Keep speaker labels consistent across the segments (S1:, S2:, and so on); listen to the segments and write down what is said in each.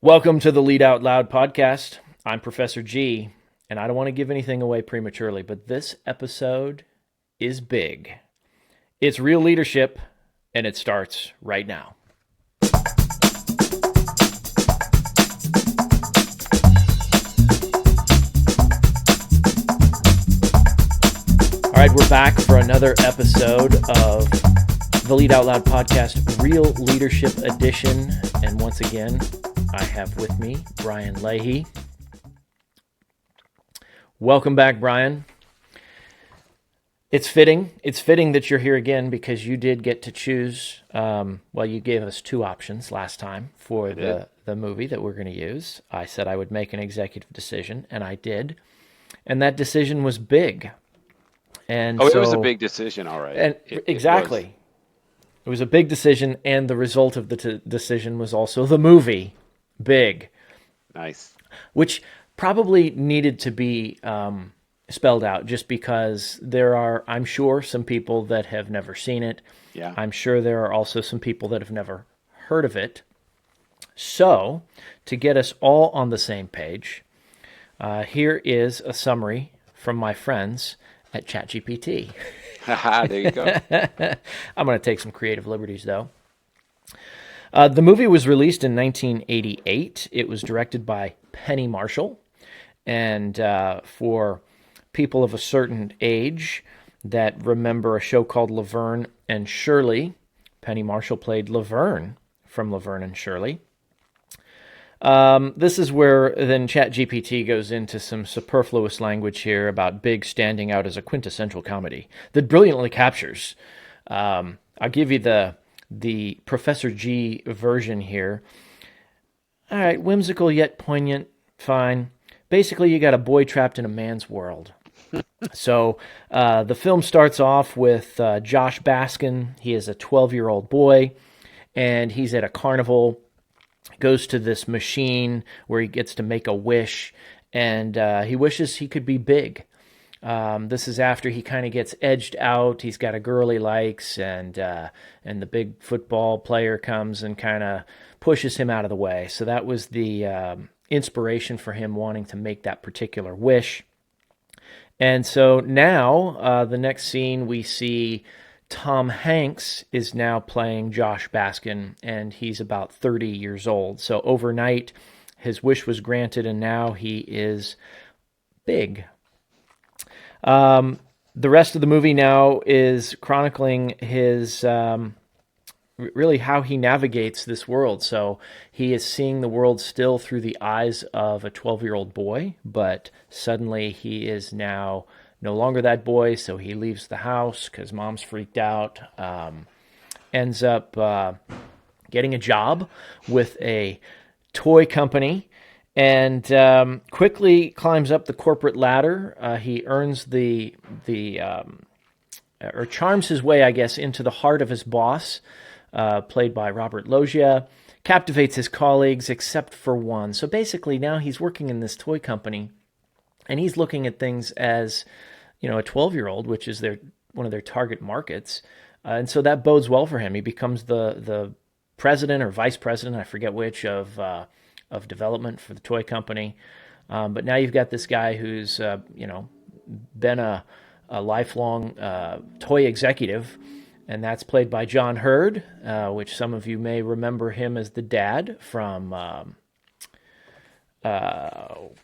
S1: Welcome to the Lead Out Loud podcast. I'm Professor G, and I don't want to give anything away prematurely, but this episode is big. It's real leadership, and it starts right now. All right, we're back for another episode of the Lead Out Loud podcast, Real Leadership Edition, and once again, I have with me Brian Leahy. Welcome back, Brian. It's fitting that you're here again because you did get to choose. You gave us two options last time for the movie that we're going to use. I said I would make an executive decision, and I did. And that decision was big. And
S2: it was a big decision, all right.
S1: And exactly. It was a big decision, and the result of the decision was also the movie. Big.
S2: Nice.
S1: Which probably needed to be spelled out just because there are, I'm sure, some people that have never seen it.
S2: Yeah.
S1: I'm sure there are also some people that have never heard of it. So, to get us all on the same page, here is a summary from my friends at ChatGPT.
S2: There you go.
S1: I'm going to take some creative liberties, though. The movie was released in 1988. It was directed by Penny Marshall. And for people of a certain age that remember a show called Laverne and Shirley, Penny Marshall played Laverne from Laverne and Shirley. This is where then ChatGPT goes into some superfluous language here about Big standing out as a quintessential comedy that brilliantly captures. I'll give you the Professor G version here. All right, whimsical yet poignant, fine. Basically, you got a boy trapped in a man's world. So the film starts off with Josh Baskin. He is a 12-year-old boy, and he's at a carnival, goes to this machine where he gets to make a wish, and he wishes he could be big. This is after he kind of gets edged out. He's got a girl he likes, and the big football player comes and kind of pushes him out of the way. So that was the inspiration for him wanting to make that particular wish. And so now, the next scene we see Tom Hanks is now playing Josh Baskin, and he's about 30 years old. So overnight, his wish was granted, and now he is big. The rest of the movie now is chronicling his, really how he navigates this world. So he is seeing the world still through the eyes of a 12-year-old boy, but suddenly he is now no longer that boy, so he leaves the house because mom's freaked out, ends up getting a job with a toy company, and quickly climbs up the corporate ladder. He earns or charms his way, I guess, into the heart of his boss, played by Robert Loggia, captivates his colleagues except for one. So basically now he's working in this toy company, and he's looking at things as, a 12-year-old, which is one of their target markets. And so that bodes well for him. He becomes the president or vice president, I forget which, of development for the toy company. But now you've got this guy who's, been a lifelong toy executive, and that's played by John Hurd, which some of you may remember him as the dad from Home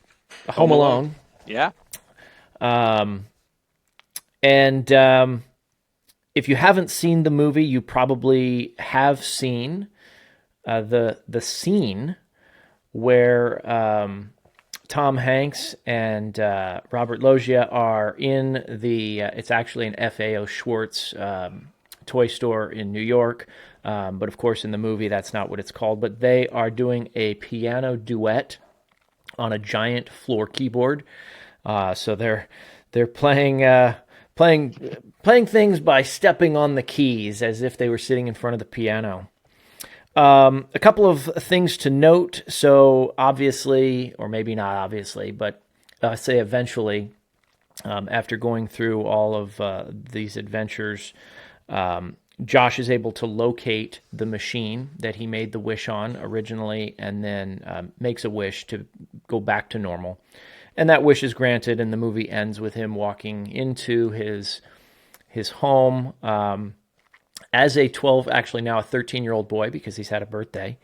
S1: Alone.
S2: Yeah.
S1: And if you haven't seen the movie, you probably have seen the scene where Tom Hanks and Robert Loggia are in it's actually an F.A.O. Schwartz toy store in New York. But of course, in the movie, that's not what it's called. But they are doing a piano duet on a giant floor keyboard. So they're playing things by stepping on the keys as if they were sitting in front of the piano. A couple of things to note. So obviously, or maybe not obviously, but say eventually, after going through all of these adventures, Josh is able to locate the machine that he made the wish on originally, and then makes a wish to go back to normal. And that wish is granted, and the movie ends with him walking into his home as a 12, actually now a 13-year-old boy because he's had a birthday,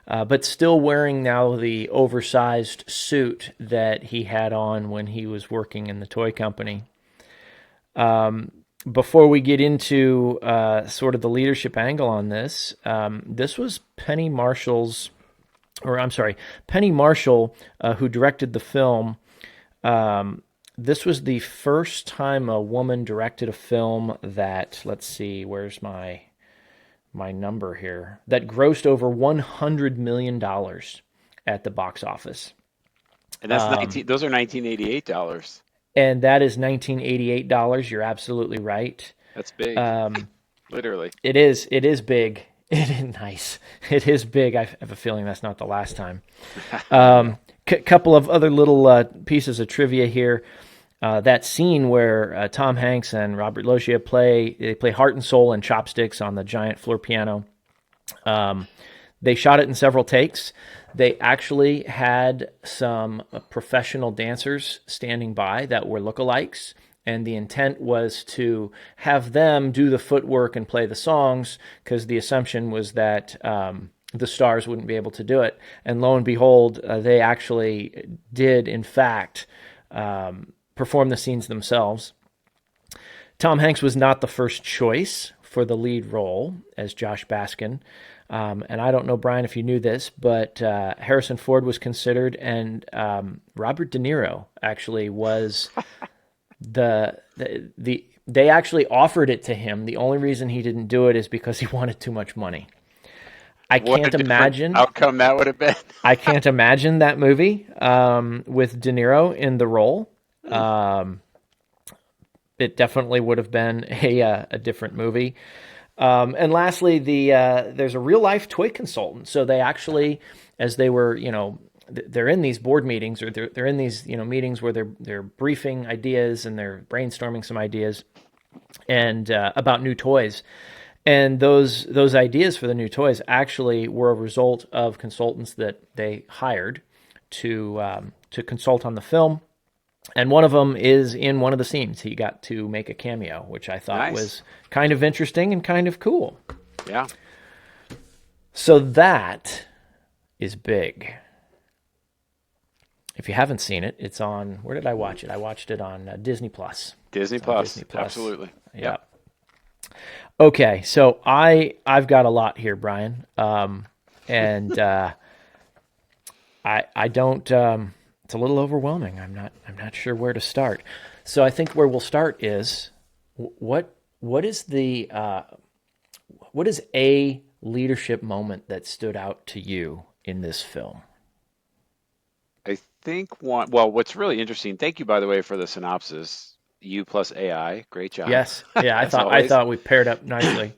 S1: but still wearing now the oversized suit that he had on when he was working in the toy company. Before we get into sort of the leadership angle on this, this was Penny Marshall's, or I'm sorry, Penny Marshall, who directed the film. This was the first time a woman directed a film that, let's see, where's my number here, that grossed over $100 million at the box office.
S2: And that's 19, those are $1988.
S1: And that is $1988. You're absolutely right.
S2: That's big. Literally.
S1: It is big. It is nice. It is big. I have a feeling that's not the last time. Couple of other little pieces of trivia here. That scene where Tom Hanks and Robert Loggia play Heart and Soul and Chopsticks on the giant floor piano. They shot it in several takes. They actually had some professional dancers standing by that were lookalikes, and the intent was to have them do the footwork and play the songs because the assumption was that the stars wouldn't be able to do it. And lo and behold, they actually did, in fact, perform the scenes themselves. Tom Hanks was not the first choice for the lead role as Josh Baskin. And I don't know, Brian, if you knew this, but Harrison Ford was considered, and Robert De Niro actually was they actually offered it to him. The only reason he didn't do it is because he wanted too much money. I can't imagine
S2: outcome that would have been.
S1: I can't imagine that movie with De Niro in the role. It definitely would have been a different movie. And lastly, there's a real life toy consultant. So they actually, as they were, they're in these board meetings, or they're in these, meetings where they're briefing ideas and they're brainstorming some ideas and about new toys. And those ideas for the new toys actually were a result of consultants that they hired to consult on the film. And one of them is in one of the scenes. He got to make a cameo, which I thought was kind of interesting and kind of cool.
S2: Yeah.
S1: So that is big. If you haven't seen it, it's on, where did I watch it? I watched it on Disney Plus.
S2: Disney Plus. Absolutely.
S1: Yeah. Okay, so I've got a lot here, Brian. And I don't it's a little overwhelming. I'm not sure where to start. So I think where we'll start is what is a leadership moment that stood out to you in this film?
S2: I think what's really interesting, thank you, by the way, for the synopsis. You plus AI, great job.
S1: Yes. Yeah, I thought we paired up nicely.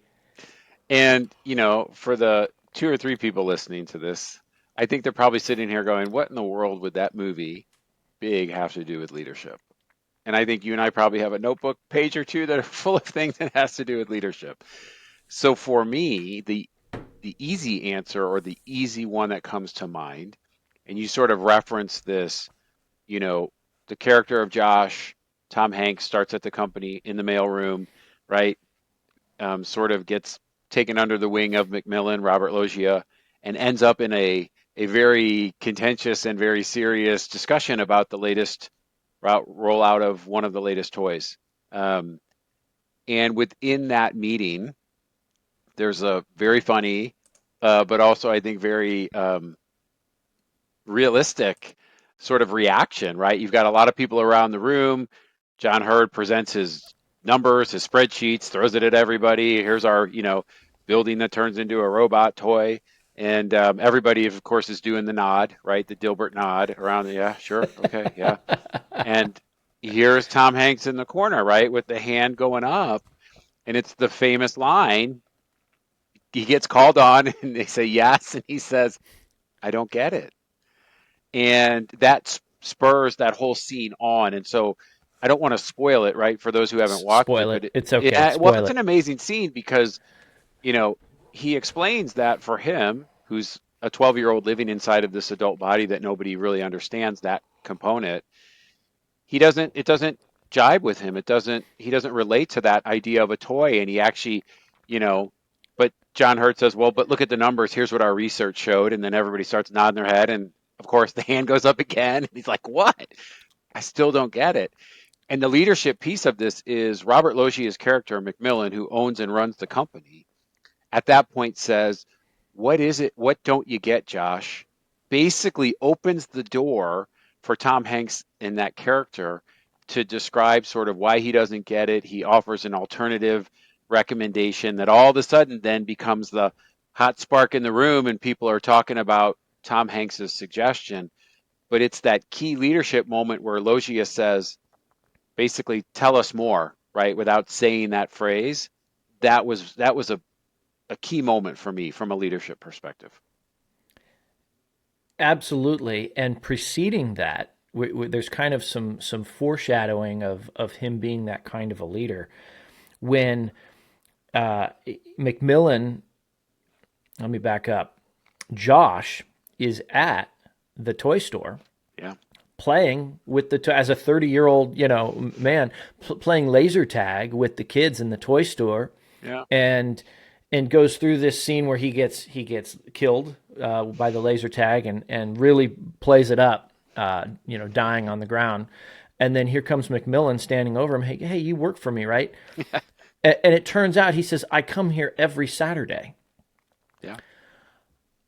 S2: And, for the 2 or 3 people listening to this, I think they're probably sitting here going, what in the world would that movie big have to do with leadership? And I think you and I probably have a notebook page or two that are full of things that has to do with leadership. So for me, the easy answer, or the easy one that comes to mind, and you sort of reference this, the character of Josh, Tom Hanks, starts at the company in the mailroom, right? Sort of gets taken under the wing of Macmillan, Robert Loggia, and ends up in a very contentious and very serious discussion about the latest rollout of one of the latest toys. And within that meeting, there's a very funny, but also I think very realistic sort of reaction, right? You've got a lot of people around the room. John Hurd presents his numbers, his spreadsheets, throws it at everybody. Here's our, building that turns into a robot toy. And everybody, of course, is doing the nod, right? The Dilbert nod around. Yeah, sure. Okay. Yeah. And here's Tom Hanks in the corner, right? With the hand going up. And it's the famous line. He gets called on and they say yes. And he says, I don't get it. And that spurs that whole scene on. And so I don't want to spoil it, right? For those who haven't watched
S1: Spoil
S2: it.
S1: It's okay.
S2: It's an amazing scene because you know, he explains that for him, who's a 12-year-old living inside of this adult body that nobody really understands that component, it doesn't jibe with him. He doesn't relate to that idea of a toy. And he actually, you know, but John Hurt says, well, but look at the numbers. Here's what our research showed. And then everybody starts nodding their head. And of course, the hand goes up again. And he's like, what? I still don't get it. And the leadership piece of this is Robert Loggia's character, Macmillan, who owns and runs the company, at that point says, what is it? What don't you get, Josh? Basically opens the door for Tom Hanks in that character to describe sort of why he doesn't get it. He offers an alternative recommendation that all of a sudden then becomes the hot spark in the room, and people are talking about Tom Hanks's suggestion. But it's that key leadership moment where Loggia says, basically, tell us more, right? Without saying that phrase. That was a key moment for me from a leadership perspective.
S1: Absolutely. And preceding that, there's kind of some foreshadowing of him being that kind of a leader. When uh, Macmillan, let me back up. Josh is at the toy store
S2: Yeah.
S1: playing with as a 30-year-old, man, playing laser tag with the kids in the toy store,
S2: Yeah.
S1: and goes through this scene where he gets killed by the laser tag, and really plays it up, dying on the ground. And then here comes Macmillan standing over him. Hey, you work for me, right? And it turns out he says, I come here every Saturday.
S2: Yeah.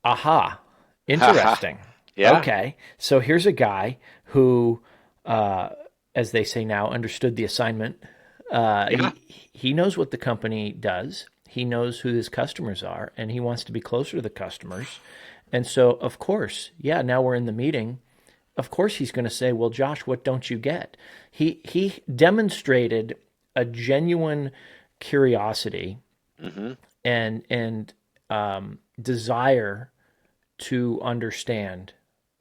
S1: Aha, interesting.
S2: Yeah.
S1: Okay, so here's a guy who, as they say now, understood the assignment.
S2: Yeah.
S1: He knows what the company does. He knows who his customers are, and he wants to be closer to the customers. And so, of course, yeah, now we're in the meeting. Of course, he's going to say, "Well, Josh, what don't you get?" He demonstrated a genuine curiosity
S2: Hmm.
S1: and desire to understand.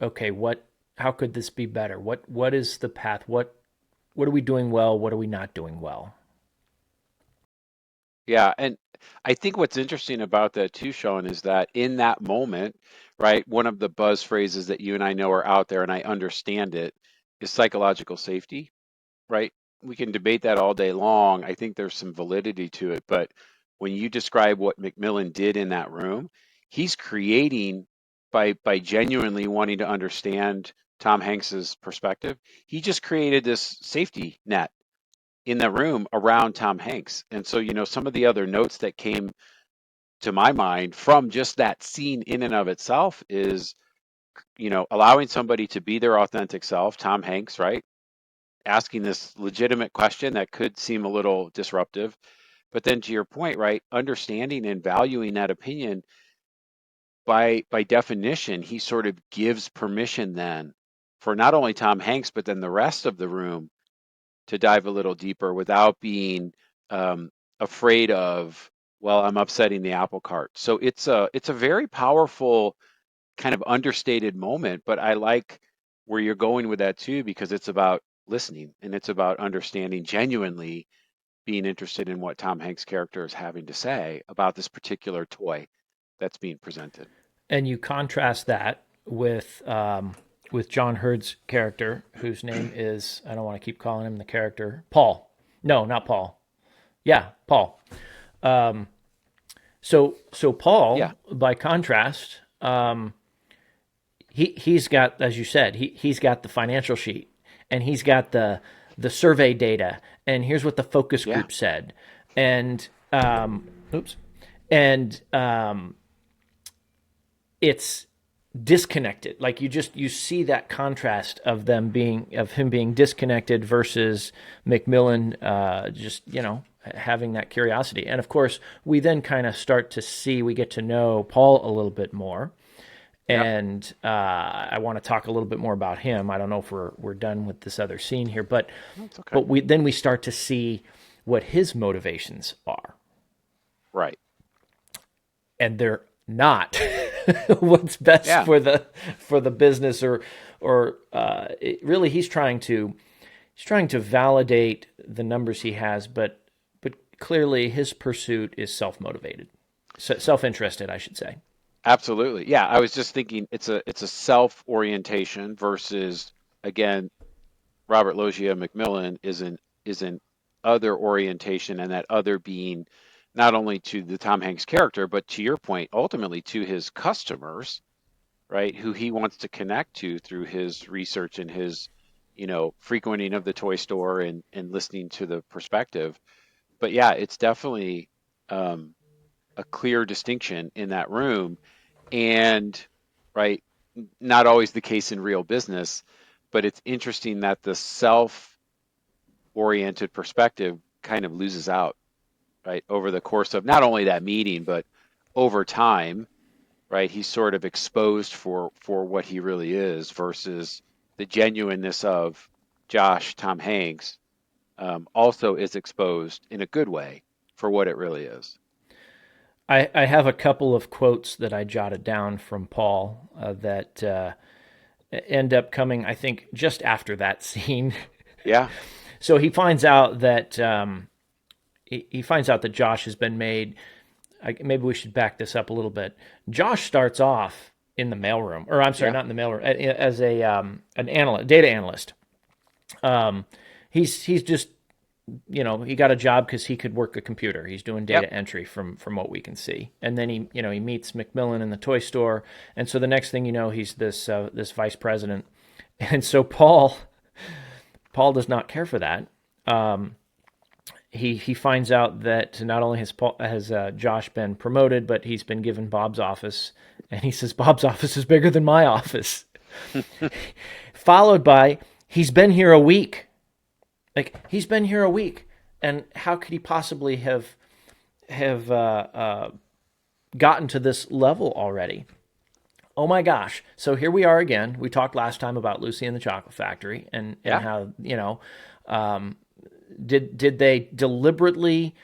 S1: Okay, how could this be better? What is the path? What are we doing well? What are we not doing well?
S2: Yeah. And I think what's interesting about that too, Sean, is that in that moment, right, one of the buzz phrases that you and I know are out there, and I understand it, is psychological safety, right? We can debate that all day long. I think there's some validity to it, but when you describe what Macmillan did in that room, he's creating by genuinely wanting to understand Tom Hanks's perspective. He just created this safety net in the room around Tom Hanks. And so, some of the other notes that came to my mind from just that scene in and of itself is, allowing somebody to be their authentic self, Tom Hanks, right? Asking this legitimate question that could seem a little disruptive. But then to your point, right, understanding and valuing that opinion, by definition, he sort of gives permission then for not only Tom Hanks, but then the rest of the room to dive a little deeper without being um, afraid of, well, I'm upsetting the apple cart. So it's a very powerful kind of understated moment, but I like where you're going with that too, because it's about listening and it's about understanding, genuinely being interested in what Tom Hanks' character is having to say about this particular toy that's being presented.
S1: And you contrast that with John Hurd's character, whose name is, I don't want to keep calling him the character, Paul. No, not Paul. Yeah, Paul. So
S2: Yeah.
S1: Paul, by contrast, he's got, as you said, he's got the financial sheet, and he's got the survey data, and here's what the focus
S2: Yeah.
S1: group said, and oops, and it's disconnected. Like you see that contrast of him being disconnected versus Macmillan, just having that curiosity. And of course, we then kind of we get to know Paul a little bit more.
S2: Yeah.
S1: And I want to talk a little bit more about him. I don't know if we're done with this other scene here, but
S2: That's okay.
S1: we start to see what his motivations are,
S2: Right.
S1: and they're not what's best
S2: Yeah.
S1: for the business, really he's trying to validate the numbers he has, but clearly his pursuit is self motivated. Self-interested, I should say.
S2: Absolutely. Yeah, I was just thinking it's a self-orientation versus, again, Robert Loggia Macmillan is an other orientation, and that other being not only to the Tom Hanks character, but to your point, ultimately to his customers, right? Who he wants to connect to through his research and his, frequenting of the toy store and listening to the perspective. But yeah, it's definitely um, a clear distinction in that room. And right, not always the case in real business, but it's interesting that the self-oriented perspective kind of loses out, right, over the course of not only that meeting, but over time, right? He's sort of exposed for what he really is versus the genuineness of Josh, Tom Hanks, also is exposed in a good way for what it really is.
S1: I have a couple of quotes that I jotted down from Paul that end up coming, I think, just after that scene.
S2: Yeah,
S1: So he finds out that he finds out that Josh has been made. Maybe we should back this up a little bit. Josh starts off in the mailroom, or I'm sorry,
S2: yeah,
S1: not in the mailroom, as a an analyst, data analyst. Um, he's just he got a job because he could work a computer. He's doing
S2: yep,
S1: data entry from what we can see. And then he meets Macmillan in the toy store, and so the next thing you know, he's this vice president. And so Paul does not care for that. Um, he finds out that not only has Josh been promoted, but he's been given Bob's office, and he says Bob's office is bigger than my office. Followed by he's been here a week. Like he's been here a week, and how could he possibly have gotten to this level already? Oh my gosh! So here we are again. We talked last time about Lucy and the Chocolate Factory, and
S2: yeah,
S1: how did they deliberately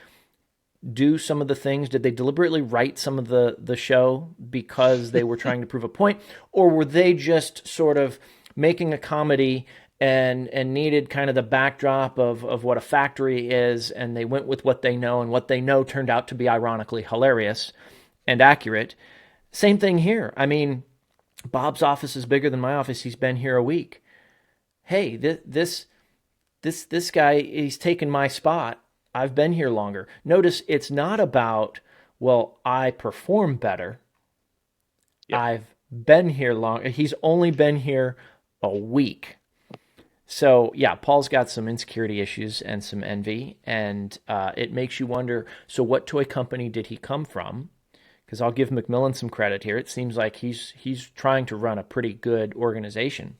S1: do some of the things? Did they deliberately write some of the show because they were trying to prove a point, or were they just sort of making a comedy and needed kind of the backdrop of what a factory is, and they went with what they know, and what they know turned out to be ironically hilarious and accurate. Same thing here. I mean, Bob's office is bigger than my office. He's been here a week. Hey, this guy, he's taken my spot. I've been here longer. Notice it's not about, well, I perform better.
S2: yep,
S1: I've been here long. He's only been here a week. So yeah, Paul's got some insecurity issues and some envy, and it makes you wonder. So what toy company did he come from? Because I'll give Macmillan some credit here. It seems like he's trying to run a pretty good organization,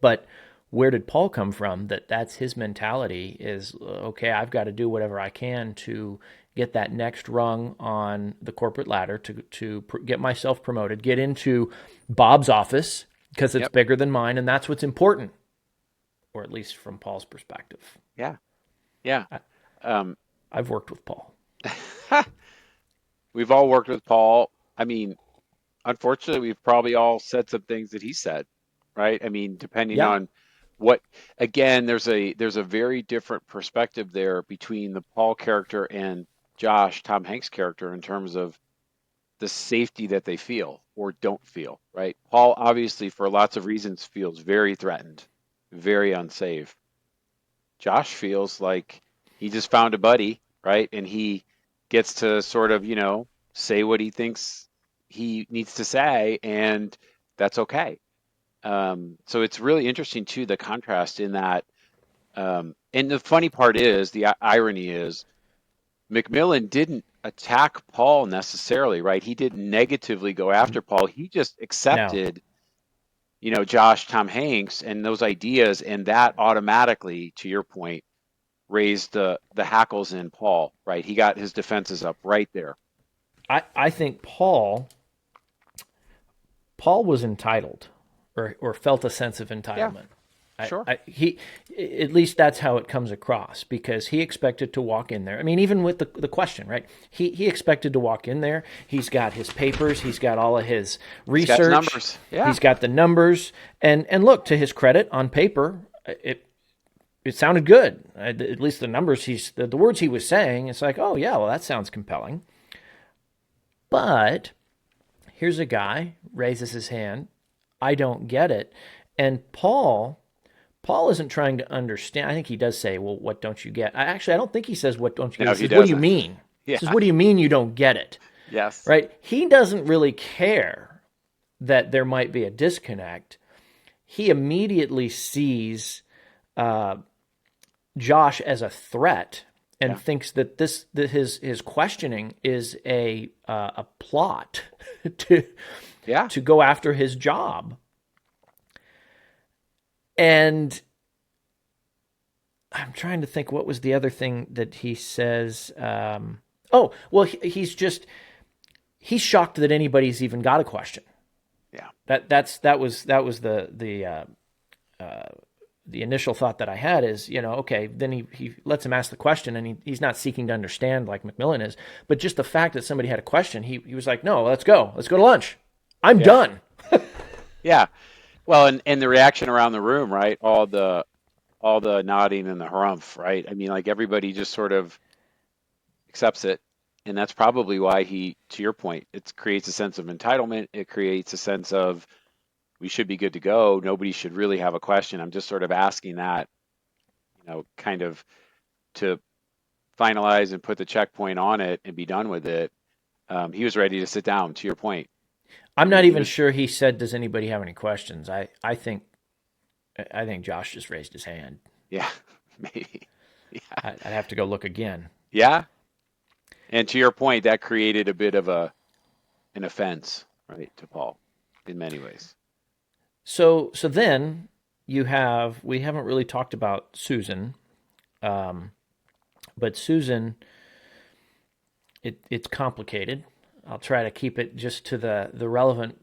S1: but where did Paul come from? That's his mentality is okay. I've got to do whatever I can to get that next rung on the corporate ladder to get myself promoted, get into Bob's office because it's
S2: yep,
S1: bigger than mine, and that's what's important, or at least from Paul's perspective.
S2: yeah, yeah.
S1: I,
S2: Um,
S1: I've worked with Paul.
S2: we've all worked with Paul. I mean, unfortunately, we've probably all said some things that he said, right? I mean, depending
S1: Yeah,
S2: on what, again, there's a very different perspective there between the Paul character and Josh, Tom Hanks' character, in terms of the safety that they feel or don't feel, right? Paul obviously, for lots of reasons, feels very threatened, very unsafe. Josh feels like he just found a buddy, right? And he gets to sort of, say what he thinks he needs to say, and that's okay. So it's really interesting too, the contrast in that. And the funny part is, the irony is, Macmillan didn't attack Paul necessarily, right? He didn't negatively go after Paul. He just
S1: no,
S2: accepted, Josh, Tom Hanks, and those ideas, and that automatically, to your point, raised the hackles in Paul, right? He got his defenses up right there.
S1: I think Paul was entitled, or felt a sense of
S2: Yeah,
S1: entitlement.
S2: sure.
S1: He, at least that's how it comes across, because he expected to walk in there. I mean, even with the question, right? He expected to walk in there. He's got his papers. He's got all of his
S2: He's got his
S1: research.
S2: numbers. Yeah,
S1: He's got the numbers. And look, to his credit, on paper, it sounded good. At least the numbers the words he was saying. It's like, oh yeah, well that sounds compelling. But here's a guy raises his hand. I don't get it. And Paul isn't trying to understand. I think he does say, "Well, what don't you get?" I don't think he says, "What don't you get?" He
S2: No, he
S1: says, "What do you
S2: doesn't.
S1: mean?" He says,
S2: Yeah.
S1: "What do you mean you don't get it?"
S2: Yes.
S1: Right? He doesn't really care that there might be a disconnect. He immediately sees uh, Josh as a threat and
S2: Yeah.
S1: thinks that his questioning is a plot to
S2: Yeah.
S1: to go after his job. And I'm trying to think what was the other thing that he says. Oh, well, he's shocked that anybody's even got a question.
S2: Yeah.
S1: That was the initial thought that I had is, okay, then he lets him ask the question, and he's not seeking to understand like Macmillan is, but just the fact that somebody had a question, he was like, no, let's go to lunch. I'm
S2: Yeah.
S1: done.
S2: Yeah. Well, and the reaction around the room, right? All the nodding and the harumph, right? I mean, like everybody just sort of accepts it. And that's probably why to your point, it creates a sense of entitlement. It creates a sense of we should be good to go. Nobody should really have a question. I'm just sort of asking that, kind of to finalize and put the checkpoint on it and be done with it. He was ready to sit down, to your point.
S1: I'm
S2: I
S1: not
S2: mean, he
S1: even
S2: was,
S1: sure he said, "Does anybody have any questions?" I think Josh just raised his hand.
S2: yeah, maybe. Yeah.
S1: I'd have to go look again.
S2: Yeah. And to your point, that created a bit of an offense, right, to Paul in many ways.
S1: So then we haven't really talked about Susan, um, but Susan, it's complicated. I'll try to keep it just to the relevant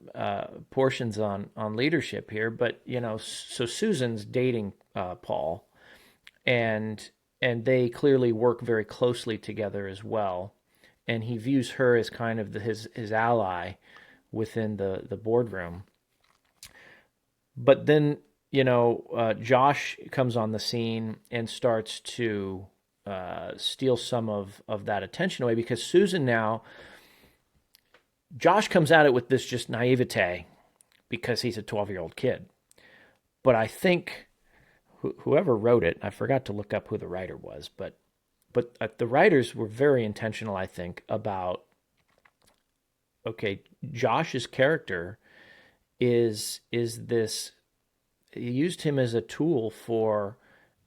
S1: portions on leadership here. But so Susan's dating Paul, and they clearly work very closely together as well. And he views her as kind of his ally within the boardroom. But then Josh comes on the scene and starts to steal some of that attention away because Susan now Josh comes at it with this just naivete because he's a 12-year-old kid. But I think whoever wrote it, I forgot to look up who the writer was, but the writers were very intentional, I think, about okay, Josh's character is this he used him as a tool for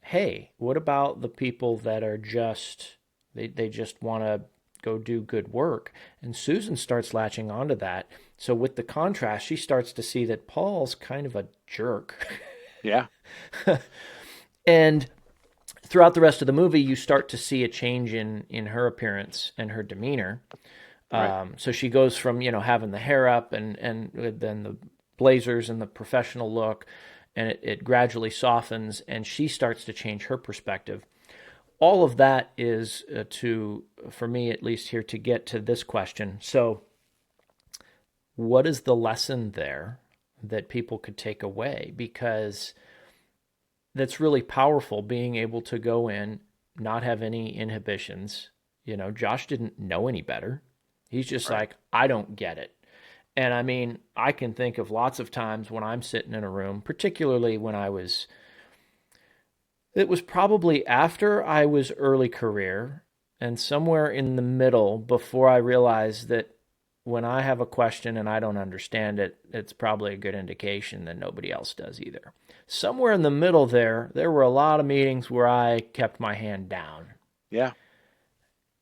S1: hey, what about the people that are just they just want to go do good work? And Susan starts latching onto that. So with the contrast, she starts to see that Paul's kind of a jerk.
S2: Yeah.
S1: And throughout the rest of the movie, you start to see a change in her appearance and her demeanor.
S2: Right.
S1: So she goes from having the hair up and then the blazers and the professional look, and it gradually softens, and she starts to change her perspective. All of that is for me at least here, to get to this question. So, what is the lesson there that people could take away? Because that's really powerful, being able to go in, not have any inhibitions. Josh didn't know any better. He's just
S2: Right.
S1: like, I don't get it. And I mean, I can think of lots of times when I'm sitting in a room, particularly it was probably after I was early career and somewhere in the middle before I realized that when I have a question and I don't understand it, it's probably a good indication that nobody else does either. Somewhere in the middle there were a lot of meetings where I kept my hand down.
S2: Yeah.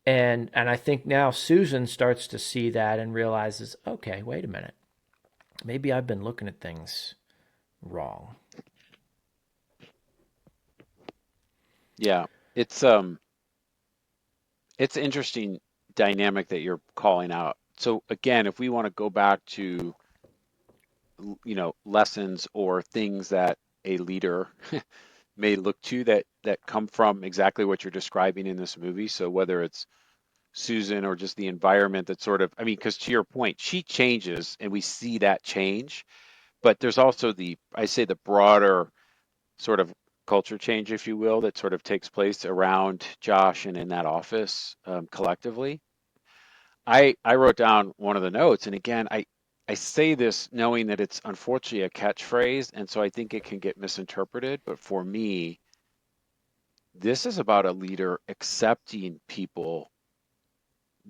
S1: And I think now Susan starts to see that and realizes, okay, wait a minute. Maybe I've been looking at things wrong.
S2: Yeah. It's interesting dynamic that you're calling out. So again, if we want to go back to lessons or things that a leader may look to that come from exactly what you're describing in this movie. So whether it's Susan or just the environment that sort of, I mean, because to your point, she changes and we see that change, but there's also I say the broader sort of culture change, if you will, that sort of takes place around Josh and in that office collectively. I wrote down one of the notes, and again, I say this knowing that it's unfortunately a catchphrase, and so I think it can get misinterpreted. But for me, this is about a leader accepting people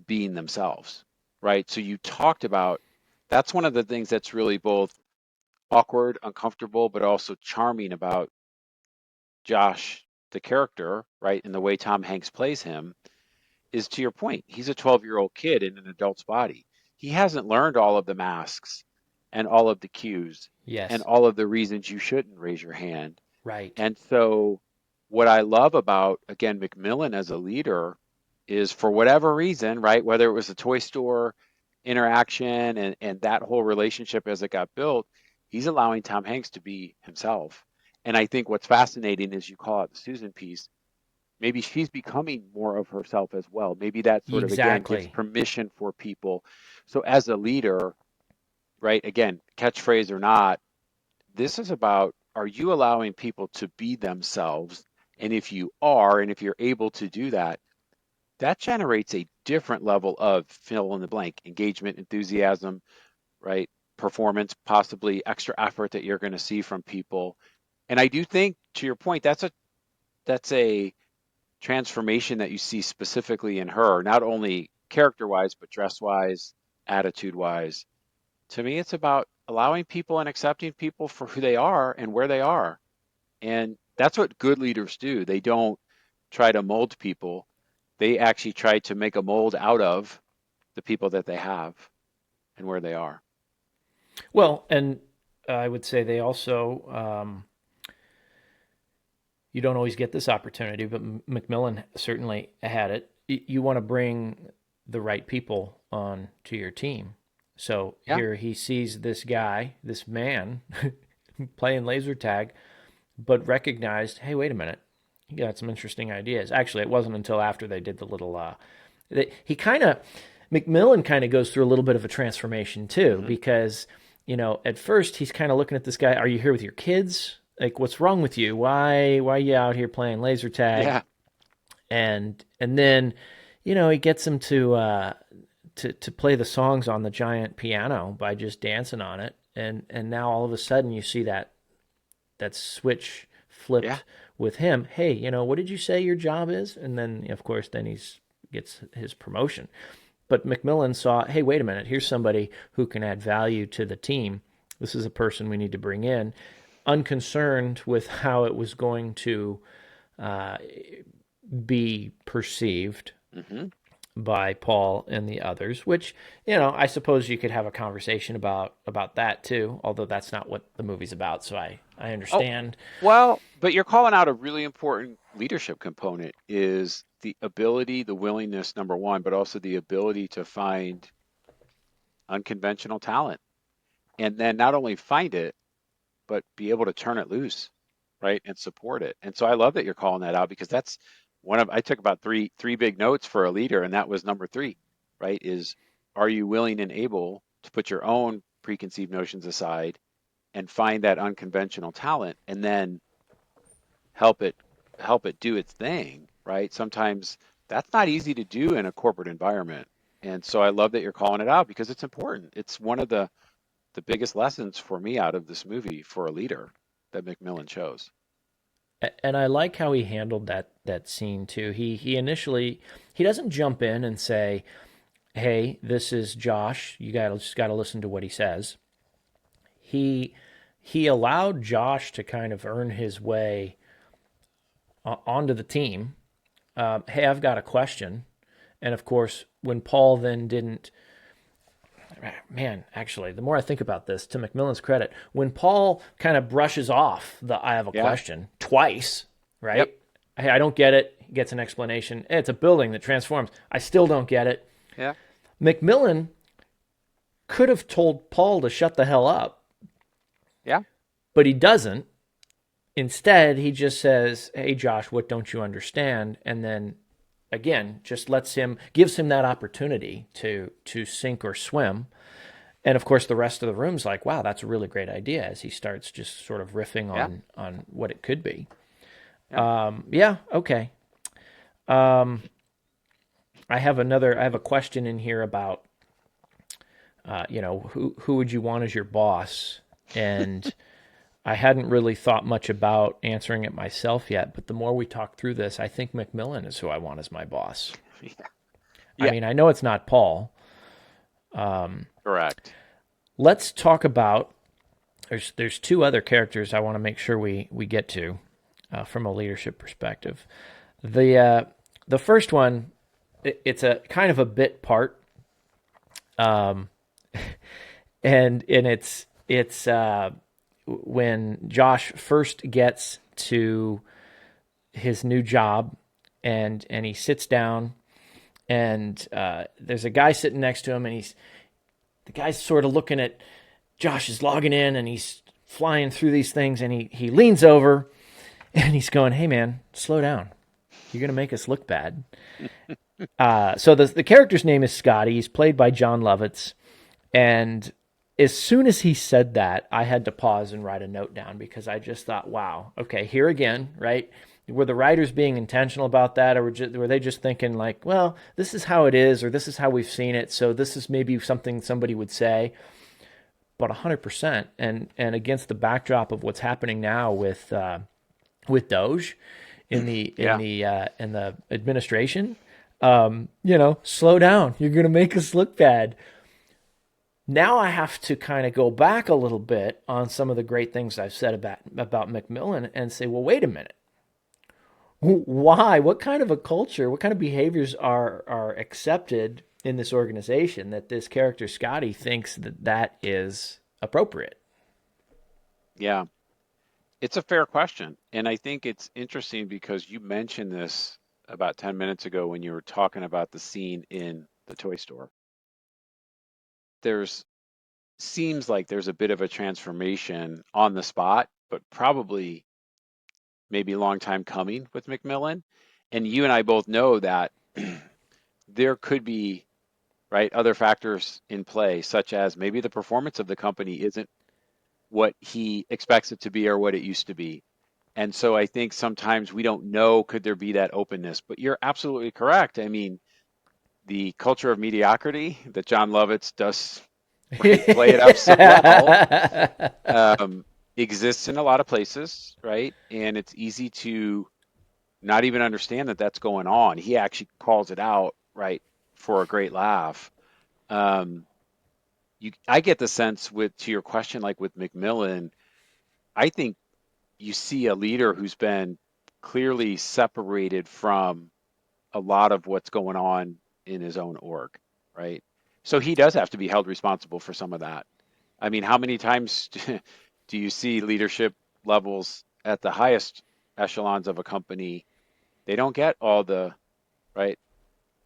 S2: being themselves, right? So you talked about that's one of the things that's really both awkward, uncomfortable, but also charming about Josh, the character, right? And the way Tom Hanks plays him is to your point. He's a 12-year-old kid in an adult's body. He hasn't learned all of the masks and all of the cues and
S1: Yes.
S2: all of the reasons you shouldn't raise your hand.
S1: Right.
S2: And so, what I love about, again, Macmillan as a leader is for whatever reason, right? Whether it was a toy store interaction and that whole relationship as it got built, he's allowing Tom Hanks to be himself. And I think what's fascinating is you call it the Susan piece. Maybe she's becoming more of herself as well. Maybe that sort of, again, gives
S1: Exactly.
S2: permission for people. So, as a leader, right, again, catchphrase or not, this is about are you allowing people to be themselves? And if you are, and if you're able to do that, that generates a different level of fill in the blank engagement, enthusiasm, right? Performance, possibly extra effort that you're going to see from people. And I do think, to your point, that's a transformation that you see specifically in her, not only character wise, but dress wise, attitude wise. To me, it's about allowing people and accepting people for who they are and where they are. And that's what good leaders do. They don't try to mold people, they actually try to make a mold out of the people that they have and where they are.
S1: Well, and I would say they also, you don't always get this opportunity, but Macmillan certainly had it. You want to bring the right people on to your team. So
S2: Yeah,
S1: here he sees this guy, this man, playing laser tag, but recognized, hey, wait a minute, he got some interesting ideas. Actually, it wasn't until after they did the little, he kind of, Macmillan kind of goes through a little bit of a transformation too,
S2: hmm,
S1: because, at first he's kind of looking at this guy, are you here with your kids? Like, what's wrong with you? Why are you out here playing laser tag?
S2: yeah,
S1: And then, he gets him to play the songs on the giant piano by just dancing on it. And now all of a sudden you see that switch
S2: yeah,
S1: flipped with him. Hey, what did you say your job is? And then of course then he's gets his promotion. But Macmillan saw, hey, wait a minute, here's somebody who can add value to the team. This is a person we need to bring in, unconcerned with how it was going to uh, be perceived
S2: hmm,
S1: by Paul and the others, which, I suppose you could have a conversation about that too, although that's not what the movie's about, so I
S2: oh,
S1: understand.
S2: well, but you're calling out a really important leadership component is the ability, the willingness, number one, but also the ability to find unconventional talent. And then not only find it, but be able to turn it loose, right? And support it. And so I love that you're calling that out because that's one of I took about three big notes for a leader, and that was number three, right? Is are you willing and able to put your own preconceived notions aside and find that unconventional talent and then help it help it do its thing, right? Sometimes that's not easy to do in a corporate environment. And so I love that you're calling it out because it's important. It's one of the biggest lessons for me out of this movie for a leader that Macmillan chose.
S1: And I like how he handled that scene too. He initially he doesn't jump in and say, "Hey, this is Josh. You got just got to listen to what he says." He he allowed Josh to kind of earn his way onto the team. Hey, I've got a question. And of course, when Paul then didn't, man, actually, the more I think about this, to Macmillan's credit, when Paul kind of brushes off the I have a
S2: Yeah.
S1: question twice,
S2: Yep.
S1: right? Hey, I don't get it. He gets an explanation. Hey, it's a building that transforms. I still don't get it.
S2: Yeah.
S1: Macmillan could have told Paul to shut the hell up,
S2: Yeah.
S1: but he doesn't. Instead, he just says, "Hey, Josh, what don't you understand?" And then again, just gives him that opportunity to sink or swim. And of course, the rest of the room's like, "Wow, that's a really great idea." As he starts just sort of riffing
S2: Yeah.
S1: on what it could be.
S2: Yeah.
S1: Yeah, okay. Um, I have a question in here about, who would you want as your boss? And I hadn't really thought much about answering it myself yet, but the more we talk through this, I think McMillan is who I want as my boss.
S2: Yeah.
S1: I
S2: Yeah,
S1: mean, I know it's not Paul.
S2: correct.
S1: Let's talk about there's two other characters I want to make sure we get to from a leadership perspective. The first one, it's a kind of a bit part, um, and it's when Josh first gets to his new job, and he sits down, and there's a guy sitting next to him, and the guy's sort of looking at Josh is logging in, and he's flying through these things, and he leans over, and he's going, "Hey man, slow down. You're gonna make us look bad." So the character's name is Scotty. He's played by Jon Lovitz, and as soon as he said that, I had to pause and write a note down because I just thought, wow, okay, here again, right? Were the writers being intentional about that, or were they just thinking like, well, this is how it is, or this is how we've seen it, so this is maybe something somebody would say? But 100%, and against the backdrop of what's happening now with Doge
S2: Yeah.
S1: in the administration, slow down. You're going to make us look bad. Now I have to kind of go back a little bit on some of the great things I've said about McMillan and say, well, wait a minute. Why? What kind of a culture, what kind of behaviors are accepted in this organization that this character Scotty thinks that is appropriate?
S2: Yeah. It's a fair question. And I think it's interesting because you mentioned this about 10 minutes ago when you were talking about the scene in the toy store. There's seems like there's a bit of a transformation on the spot, but probably maybe a long time coming with McMillan. And you and I both know that there could be, right, other factors in play, such as maybe the performance of the company isn't what he expects it to be or what it used to be. And so I think sometimes we don't know, could there be that openness? But you're absolutely correct. I mean, the culture of mediocrity that Jon Lovitz does, right, play it up so well, um, exists in a lot of places, right? And it's easy to not even understand that that's going on. He actually calls it out, right, for a great laugh. Um, I get the sense with to your question, like with McMillan, I think you see a leader who's been clearly separated from a lot of what's going on in his own org, right? So he does have to be held responsible for some of that. I mean, how many times do you see leadership levels at the highest echelons of a company? They don't get all the, right,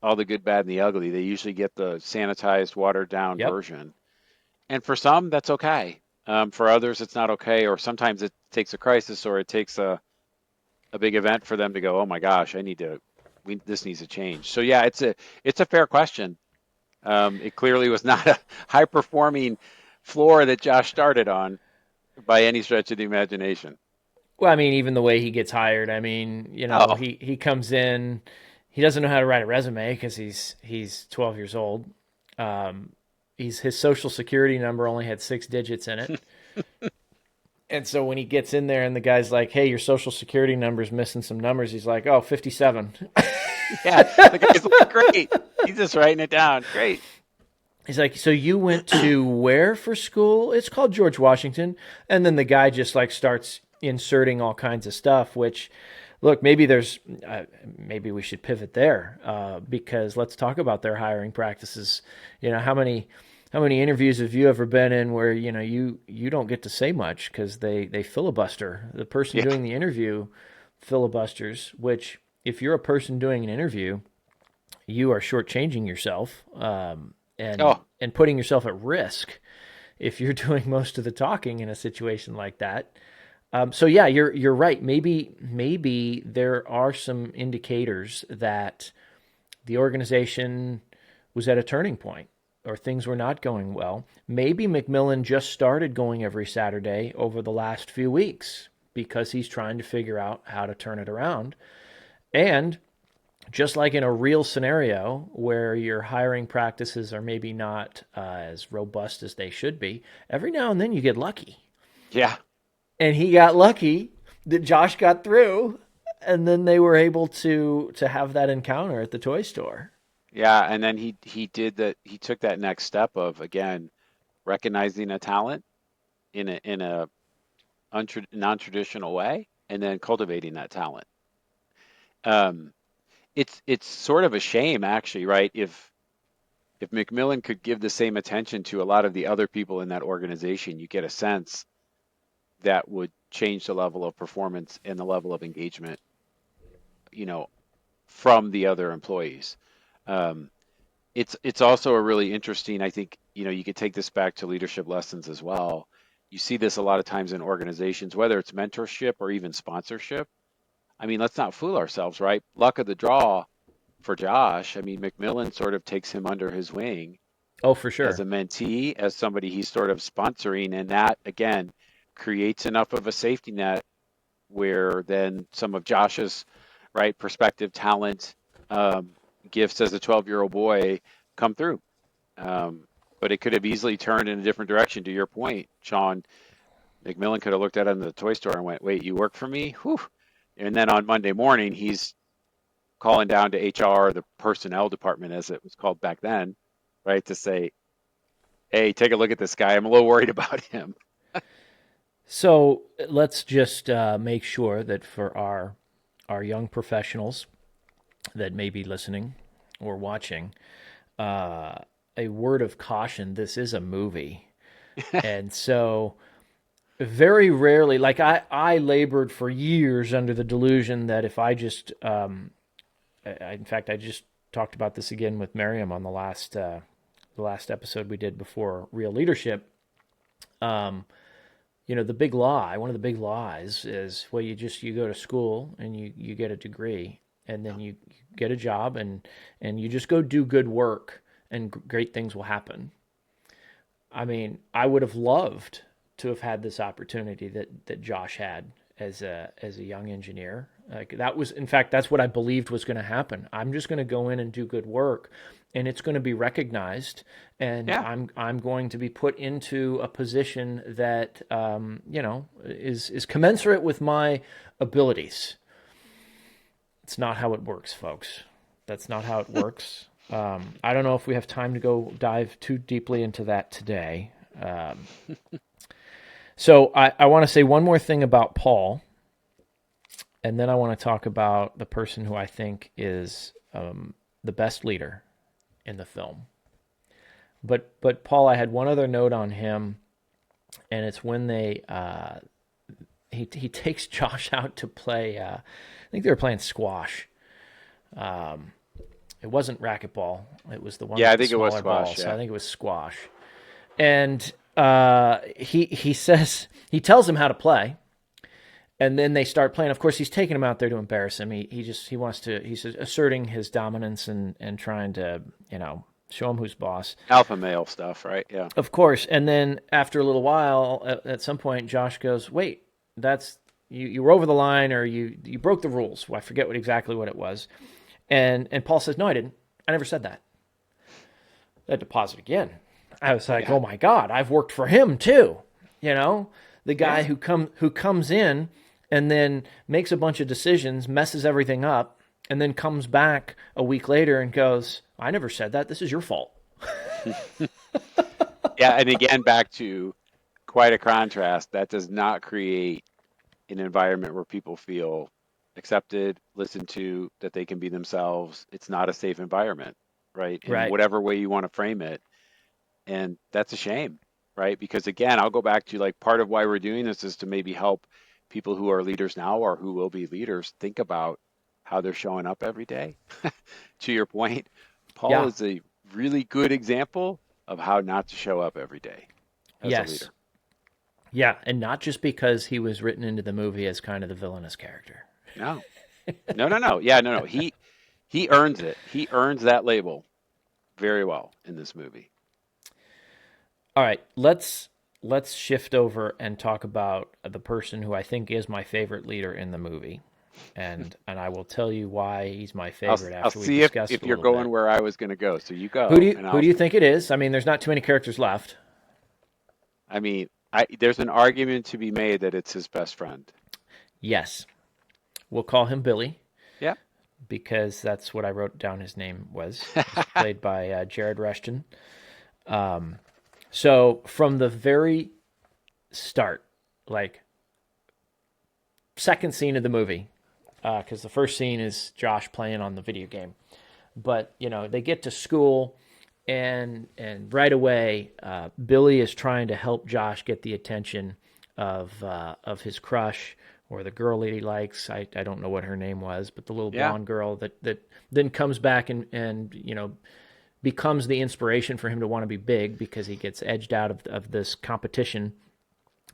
S2: all the good, bad, and the ugly. They usually get the sanitized, watered down
S1: Yep.
S2: version. And for some, that's okay. For others, it's not okay, or sometimes it takes a crisis or it takes a big event for them to go, oh my gosh, this needs to change. So yeah, it's a fair question. It clearly was not a high performing floor that Josh started on by any stretch of the imagination.
S1: Well, I mean, even the way he gets hired. I mean,
S2: Oh,
S1: he comes in, he doesn't know how to write a resume because he's 12 years old. Um, his social security number only had 6 digits in it. And so when he gets in there and the guy's like, "Hey, your social security number's missing some numbers," he's like, "Oh, 57."
S2: yeah, the guy's like, great. He's just writing it down. Great.
S1: He's like, "So you went to where for school?" "It's called George Washington." And then the guy just like starts inserting all kinds of stuff, which, look, maybe we should pivot there because let's talk about their hiring practices. How many interviews have you ever been in where you don't get to say much because they filibuster? The person
S2: Yeah.
S1: doing the interview filibusters, which if you're a person doing an interview, you are shortchanging yourself, and
S2: Oh,
S1: putting yourself at risk if you're doing most of the talking in a situation like that. So yeah, you're right. Maybe there are some indicators that the organization was at a turning point or things were not going well. Maybe McMillan just started going every Saturday over the last few weeks because he's trying to figure out how to turn it around. And just like in a real scenario where your hiring practices are maybe not as robust as they should be, every now and then you get lucky.
S2: Yeah.
S1: And he got lucky that Josh got through, and then they were able to have that encounter at the toy store.
S2: Yeah. And then he did that. He took that next step of, again, recognizing a talent in a non-traditional way, and then cultivating that talent. Um, it's sort of a shame, actually, right? If McMillan could give the same attention to a lot of the other people in that organization, you get a sense that would change the level of performance and the level of engagement, you know, from the other employees. Um, it's also a really interesting, I think, you could take this back to leadership lessons as well. You see this a lot of times in organizations, whether it's mentorship or even sponsorship. I mean, let's not fool ourselves, right? Luck of the draw for Josh. I mean, McMillan sort of takes him under his wing
S1: Oh, for
S2: as a
S1: sure.
S2: mentee, as somebody he's sort of sponsoring, and that again creates enough of a safety net where then some of Josh's right perspective, talent, um, gifts as a 12-year-old boy come through. Um, but it could have easily turned in a different direction. To your point, Sean, McMillan could have looked at it in the toy store and went, "Wait, you work for me?" Whew. And then on Monday morning, he's calling down to HR, the personnel department, as it was called back then, right, to say, "Hey, take a look at this guy. I'm a little worried about him."
S1: So let's just make sure that for our young professionals that may be listening or watching, uh, a word of caution: this is a movie, and so very rarely, like I labored for years under the delusion that if I just, in fact, I just talked about this again with Miriam on the last episode we did before Real Leadership. Um, the big lie, one of the big lies is, well, you go to school and you get a degree, and then you get a job, and you just go do good work, and great things will happen. I mean, I would have loved to have had this opportunity that Josh had as a young engineer. Like, that was, in fact, that's what I believed was going to happen. I'm just going to go in and do good work, and it's going to be recognized, and
S2: Yeah,
S1: I'm going to be put into a position that is commensurate with my abilities. It's not how it works, folks. That's not how it works. I don't know if we have time to go dive too deeply into that today. Um, so I want to say one more thing about Paul, and then I want to talk about the person who I think is the best leader in the film. But Paul, I had one other note on him, and it's when he takes Josh out to play. I think they were playing squash. Um, it wasn't racquetball. It was the one
S2: yeah,
S1: with
S2: I
S1: the
S2: think it was
S1: smaller
S2: squash.
S1: balls. So I
S2: Yeah,
S1: think it was squash. And he says, he tells him how to play, and then they start playing. Of course, he's taking him out there to embarrass him. He wants to, he's asserting his dominance and trying to show him who's boss.
S2: alpha male stuff, right? Yeah,
S1: Of course. And then after a little while, at some point, Josh goes, "Wait, that's you were over the line, or you broke the rules." Well, I forget exactly what it was. And Paul says, "No, I didn't. I never said that." I had to pause it again. I was like,
S2: yeah,
S1: "Oh my God, I've worked for him too." The guy
S2: yeah.
S1: who comes in and then makes a bunch of decisions, messes everything up, and then comes back a week later and goes, "I never said that. This is your fault."
S2: Yeah, and again, back to quite a contrast. That does not create an environment where people feel accepted, listened to, that they can be themselves. It's not a safe environment, right? In
S1: Right.
S2: whatever way you want to frame it. And that's a shame, right? Because again, I'll go back to, like, part of why we're doing this is to maybe help people who are leaders now or who will be leaders think about how they're showing up every day. To your point, Paul
S1: Yeah.
S2: is a really good example of how not to show up every day as a
S1: Yes.
S2: leader.
S1: Yeah, and not just because he was written into the movie as kind of the villainous character.
S2: No, no, no, no. Yeah, no, no. He earns it. He earns that label very well in this movie.
S1: All right, let's shift over and talk about the person who I think is my favorite leader in the movie. and I will tell you why he's my
S2: I'll
S1: favorite
S2: I'll
S1: after we
S2: see
S1: discuss it
S2: if
S1: a
S2: you're
S1: little
S2: going
S1: bit.
S2: where I was going to go. So you go, and
S1: Who
S2: I'll.
S1: do you think it is? I mean, there's not too many characters left.
S2: I mean, there's an argument to be made that it's his best friend.
S1: Yes, we'll call him Billy
S2: Yeah.
S1: because that's what I wrote down. His name was. He's played by Jared Rushton. So from the very start, like second scene of the movie, because the first scene is Josh playing on the video game. But they get to school, and right away, Billy is trying to help Josh get the attention of his crush or the girl that he likes. I don't know what her name was, but the little
S2: Yeah.
S1: blonde girl that then comes back and becomes the inspiration for him to want to be big because he gets edged out of this competition.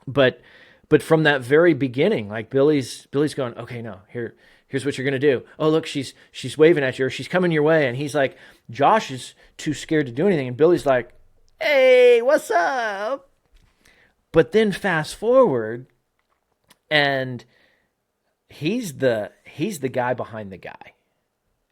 S1: But from that very beginning, like Billy's going, okay, no, here's what you're gonna do. Oh, look, she's waving at you, or she's coming your way, and he's like, Josh is too scared to do anything, and Billy's like, hey, what's up? But then fast forward, and he's the guy behind the guy,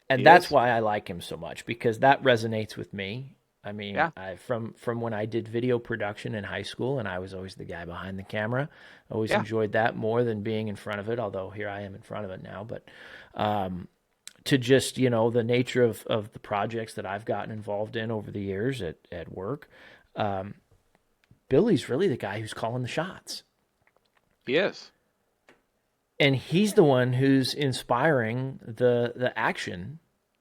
S1: and
S2: He
S1: that's
S2: is.
S1: why I like him so much because that resonates with me. I mean,
S2: Yeah.
S1: from when I did video production in high school, and I was always the guy behind the camera. I always
S2: Yeah.
S1: enjoyed that more than being in front of it. Although here I am in front of it now, but to just the nature of the projects that I've gotten involved in over the years at work, Billy's really the guy who's calling the shots,
S2: He is.
S1: and he's the one who's inspiring the action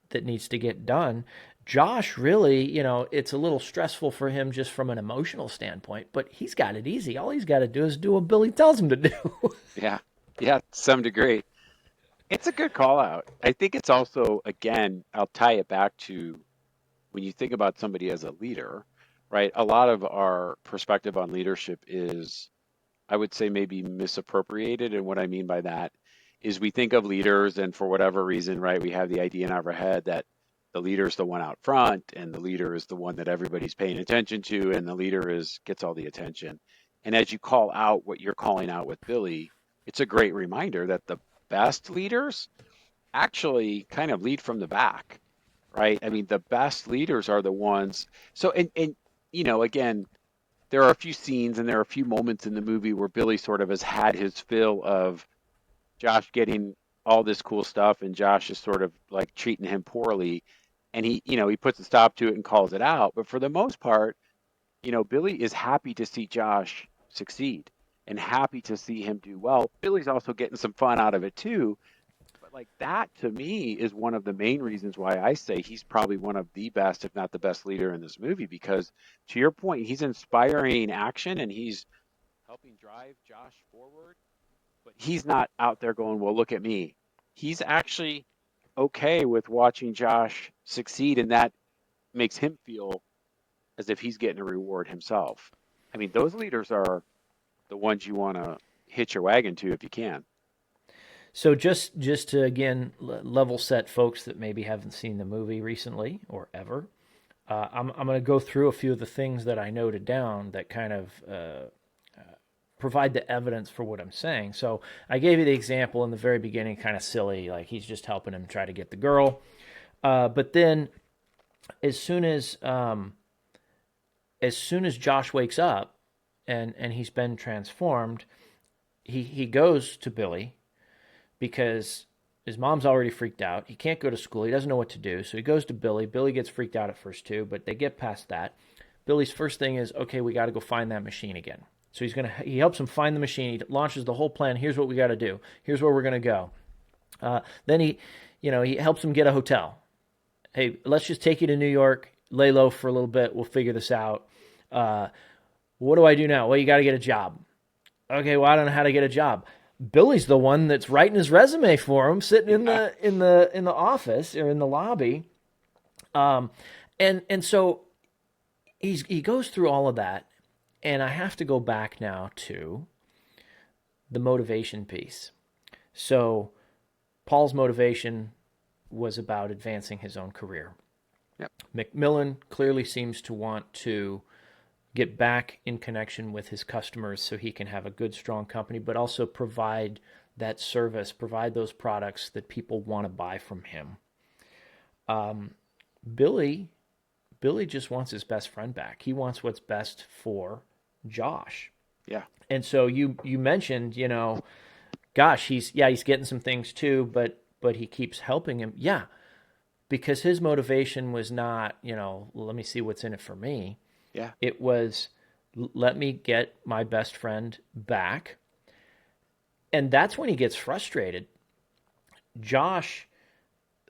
S1: that needs to get done. Josh really, it's a little stressful for him just from an emotional standpoint, but he's got it easy. All he's got to do is do what Billy tells him to do.
S2: Yeah. Yeah. To some degree. It's a good call out. I think it's also, again, I'll tie it back to when you think about somebody as a leader, right? A lot of our perspective on leadership is, I would say, maybe misappropriated. And what I mean by that is we think of leaders, and for whatever reason, right, we have the idea in our head that the leader is the one out front, and the leader is the one that everybody's paying attention to, and the leader is gets all the attention. And as you call out what you're calling out with Billy, it's a great reminder that the best leaders actually kind of lead from the back, right? I mean, the best leaders are the ones. So, and again, there are a few scenes and there are a few moments in the movie where Billy sort of has had his fill of Josh getting all this cool stuff, and Josh is sort of like treating him poorly, and he puts a stop to it and calls it out. But for the most part, Billy is happy to see Josh succeed and happy to see him do well. Billy's also getting some fun out of it too. But like that to me is one of the main reasons why I say he's probably one of the best, if not the best leader in this movie, because to your point, he's inspiring action and he's helping drive Josh forward, but he's not out there going, well, look at me. He's actually okay with watching Josh succeed, and that makes him feel as if he's getting a reward himself. I mean, those leaders are the ones you want to hitch your wagon to if you can.
S1: So just to again level set folks that maybe haven't seen the movie recently or ever, I'm going to go through a few of the things that I noted down that kind of provide the evidence for what I'm saying. So I gave you the example in the very beginning, kind of silly, like he's just helping him try to get the girl. But then, as soon as Josh wakes up and he's been transformed, he goes to Billy because his mom's already freaked out. He can't go to school. He doesn't know what to do. So he goes to Billy. Billy gets freaked out at first too, but they get past that. Billy's first thing is, okay, we got to go find that machine again. So he helps him find the machine. He launches the whole plan. Here's what we got to do. Here's where we're going to go. Then he helps him get a hotel. Hey, let's just take you to New York, lay low for a little bit. We'll figure this out. What do I do now? Well, you got to get a job. Okay, well, I don't know how to get a job. Billy's the one that's writing his resume for him, sitting in
S2: Yeah.
S1: the office or in the lobby. And so he goes through all of that, and I have to go back now to the motivation piece. So Paul's motivation was about advancing his own career.
S2: Yep.
S1: McMillan clearly seems to want to get back in connection with his customers so he can have a good, strong company, but also provide that service, provide those products that people want to buy from him. Um, Billy, Billy just wants his best friend back. He wants what's best for Josh.
S2: Yeah.
S1: And so you mentioned, gosh, he's getting some things too, but he keeps helping him. Yeah, because his motivation was not, let me see what's in it for me.
S2: Yeah.
S1: It was, let me get my best friend back. And that's when he gets frustrated. Josh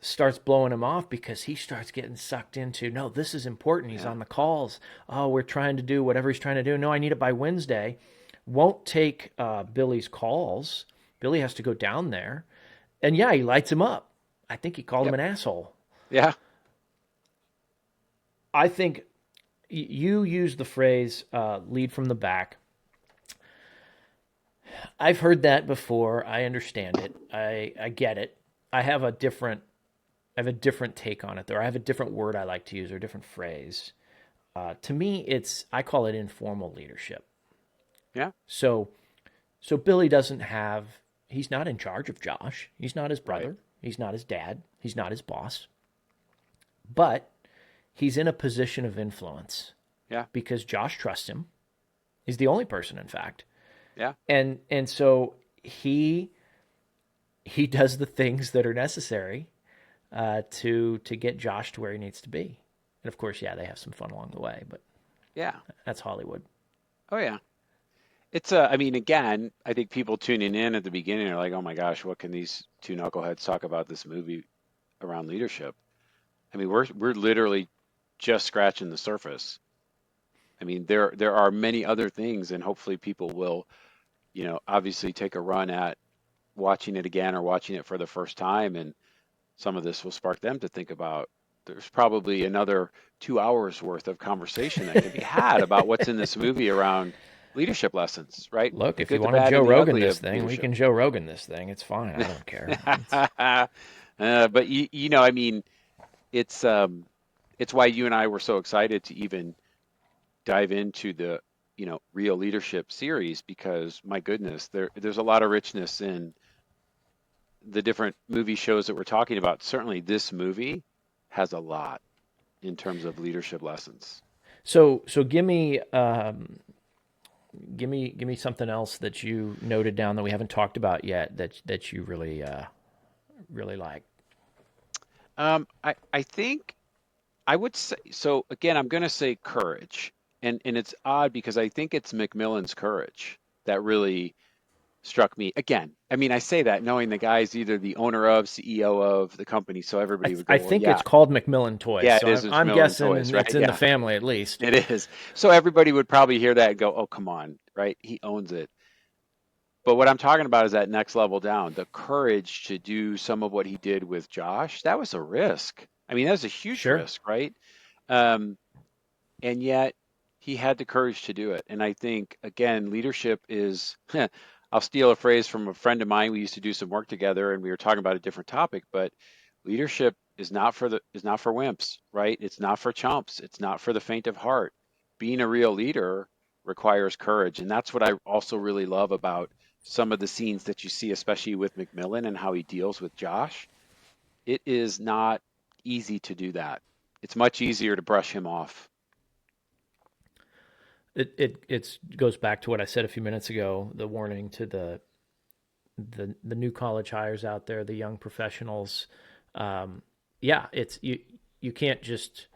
S1: starts blowing him off because he starts getting sucked into, no, this is important. He's
S2: Yeah.
S1: on the calls. Oh, we're trying to do whatever he's trying to do. No, I need it by Wednesday. Won't take Billy's calls. Billy has to go down there. And yeah, he lights him up. I think he called him
S2: Yep.
S1: an asshole.
S2: Yeah.
S1: I think you use the phrase lead from the back. I've heard that before. I understand it. I get it. I have a different take on it, though. I have a different word I like to use or a different phrase. To me, I call it informal leadership.
S2: Yeah.
S1: So Billy doesn't have, he's not in charge of Josh. He's not his
S2: Right.
S1: brother. He's not his dad. He's not his boss. But he's in a position of influence
S2: Yeah.
S1: because Josh trusts him. He's the only person, in fact.
S2: Yeah.
S1: And so he does the things that are necessary to get Josh to where he needs to be. And of course, yeah, they have some fun along the way, but
S2: Yeah.
S1: that's Hollywood.
S2: Oh yeah. I mean, again, I think people tuning in at the beginning are like, oh my gosh, what can these two knuckleheads talk about this movie around leadership? I mean, we're literally just scratching the surface. I mean, there are many other things, and hopefully people will, obviously take a run at watching it again or watching it for the first time, and some of this will spark them to think about. There's probably another 2 hours worth of conversation that can be had about what's in this movie around leadership lessons, right?
S1: Look,
S2: The
S1: if you
S2: good, the
S1: want to
S2: bad,
S1: Joe
S2: and the
S1: Rogan
S2: ugly
S1: this
S2: of
S1: thing, we
S2: leadership.
S1: can Joe Rogan this thing. It's fine. I don't care.
S2: But I mean, it's why you and I were so excited to even dive into the real leadership series, because my goodness, there's a lot of richness in the different movie shows that we're talking about. Certainly this movie has a lot in terms of leadership lessons.
S1: So give me something else that you noted down that we haven't talked about yet that you really like.
S2: I think I would say, so again, I'm going to say courage. And it's odd because I think it's Macmillan's courage that really struck me. Again, I mean, I say that knowing the guy's either the owner of, CEO of the company, so everybody would go,
S1: I
S2: well,
S1: think it's
S2: yeah,
S1: called Macmillan Toys,
S2: yeah, it
S1: so
S2: is
S1: I'm
S2: Macmillan Toys,
S1: guessing
S2: right?
S1: it's in the
S2: Yeah,
S1: family at least.
S2: it is. So everybody would probably hear that and go, oh, come on, right? He owns it. But what I'm talking about is that next level down, the courage to do some of what he did with Josh. That was a risk. I mean, that was a huge
S1: Sure.
S2: risk, right? Um, and yet he had the courage to do it. And I think, again, leadership is, I'll steal a phrase from a friend of mine. We used to do some work together and we were talking about a different topic, but leadership is not for wimps, right? It's not for chumps. It's not for the faint of heart. Being a real leader requires courage. And that's what I also really love about some of the scenes that you see, especially with Macmillan and how he deals with Josh. It is not easy to do that. It's much easier to brush him off.
S1: It goes back to what I said a few minutes ago, the warning to the new college hires out there, the young professionals. Yeah, it's you can't just,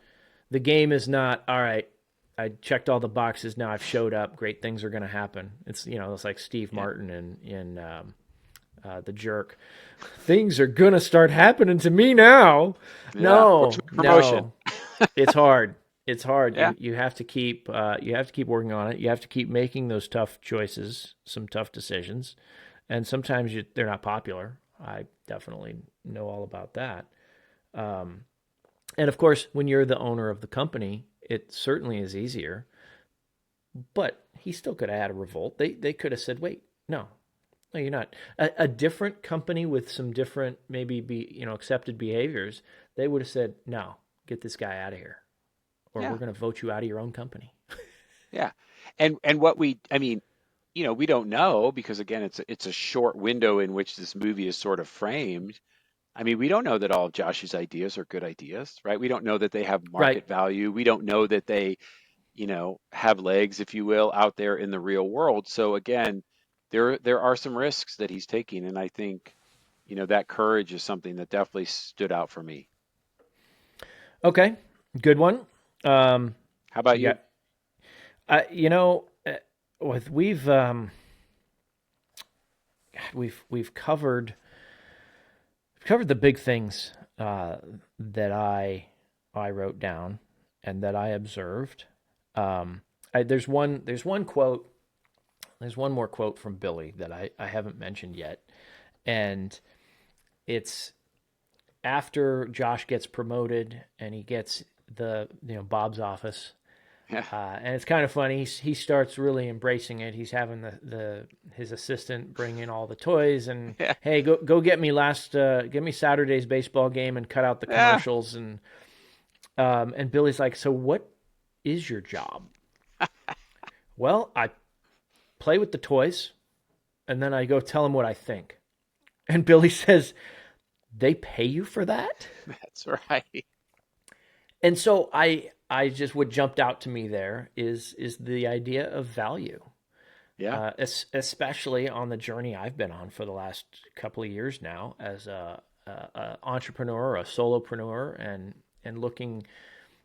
S1: the game is not all right. I checked all the boxes. Now I've showed up. Great things are going to happen. It's like Steve
S2: Yeah.
S1: Martin in The Jerk. Things are going to start happening to me now.
S2: Yeah. Where's
S1: No,
S2: my promotion?
S1: no, it's hard. It's hard.
S2: Yeah.
S1: You have to keep working on it. You have to keep making those tough choices, some tough decisions, and sometimes they're not popular. I definitely know all about that. Um, and of course, when you're the owner of the company, it certainly is easier. But he still could have had a revolt. They could have said, "Wait, no, no, you're not." A different company with some different maybe accepted behaviors, they would have said, "No, get this guy out of here, or
S2: Yeah.
S1: we're going to vote you out of your own company."
S2: Yeah. And what I mean, we don't know because again, it's a short window in which this movie is sort of framed. I mean, we don't know that all of Josh's ideas are good ideas, right? We don't know that they have
S1: Right.
S2: market value. We don't know that they, have legs, if you will, out there in the real world. So again, there are some risks that he's taking, and I think, that courage is something that definitely stood out for me.
S1: Okay. Good one. Um,
S2: How about
S1: yeah.
S2: you?
S1: You know, with we've covered the big things that I wrote down and that I observed. There's one quote. There's one more quote from Billy that I haven't mentioned yet, and it's after Josh gets promoted and he gets the Bob's office.
S2: Yeah,
S1: And it's kind of funny. He starts really embracing it. He's having the his assistant bring in all the toys and
S2: yeah,
S1: hey, go get me get me Saturday's baseball game and cut out the
S2: yeah.
S1: commercials and Billy's like, so what is your job? Well, I play with the toys and then I go tell them what I think. And Billy says, they pay you for that?
S2: That's right.
S1: And so I just what jumped out to me there is the idea of value.
S2: Yeah,
S1: Especially on the journey I've been on for the last couple of years now as a entrepreneur, a solopreneur, and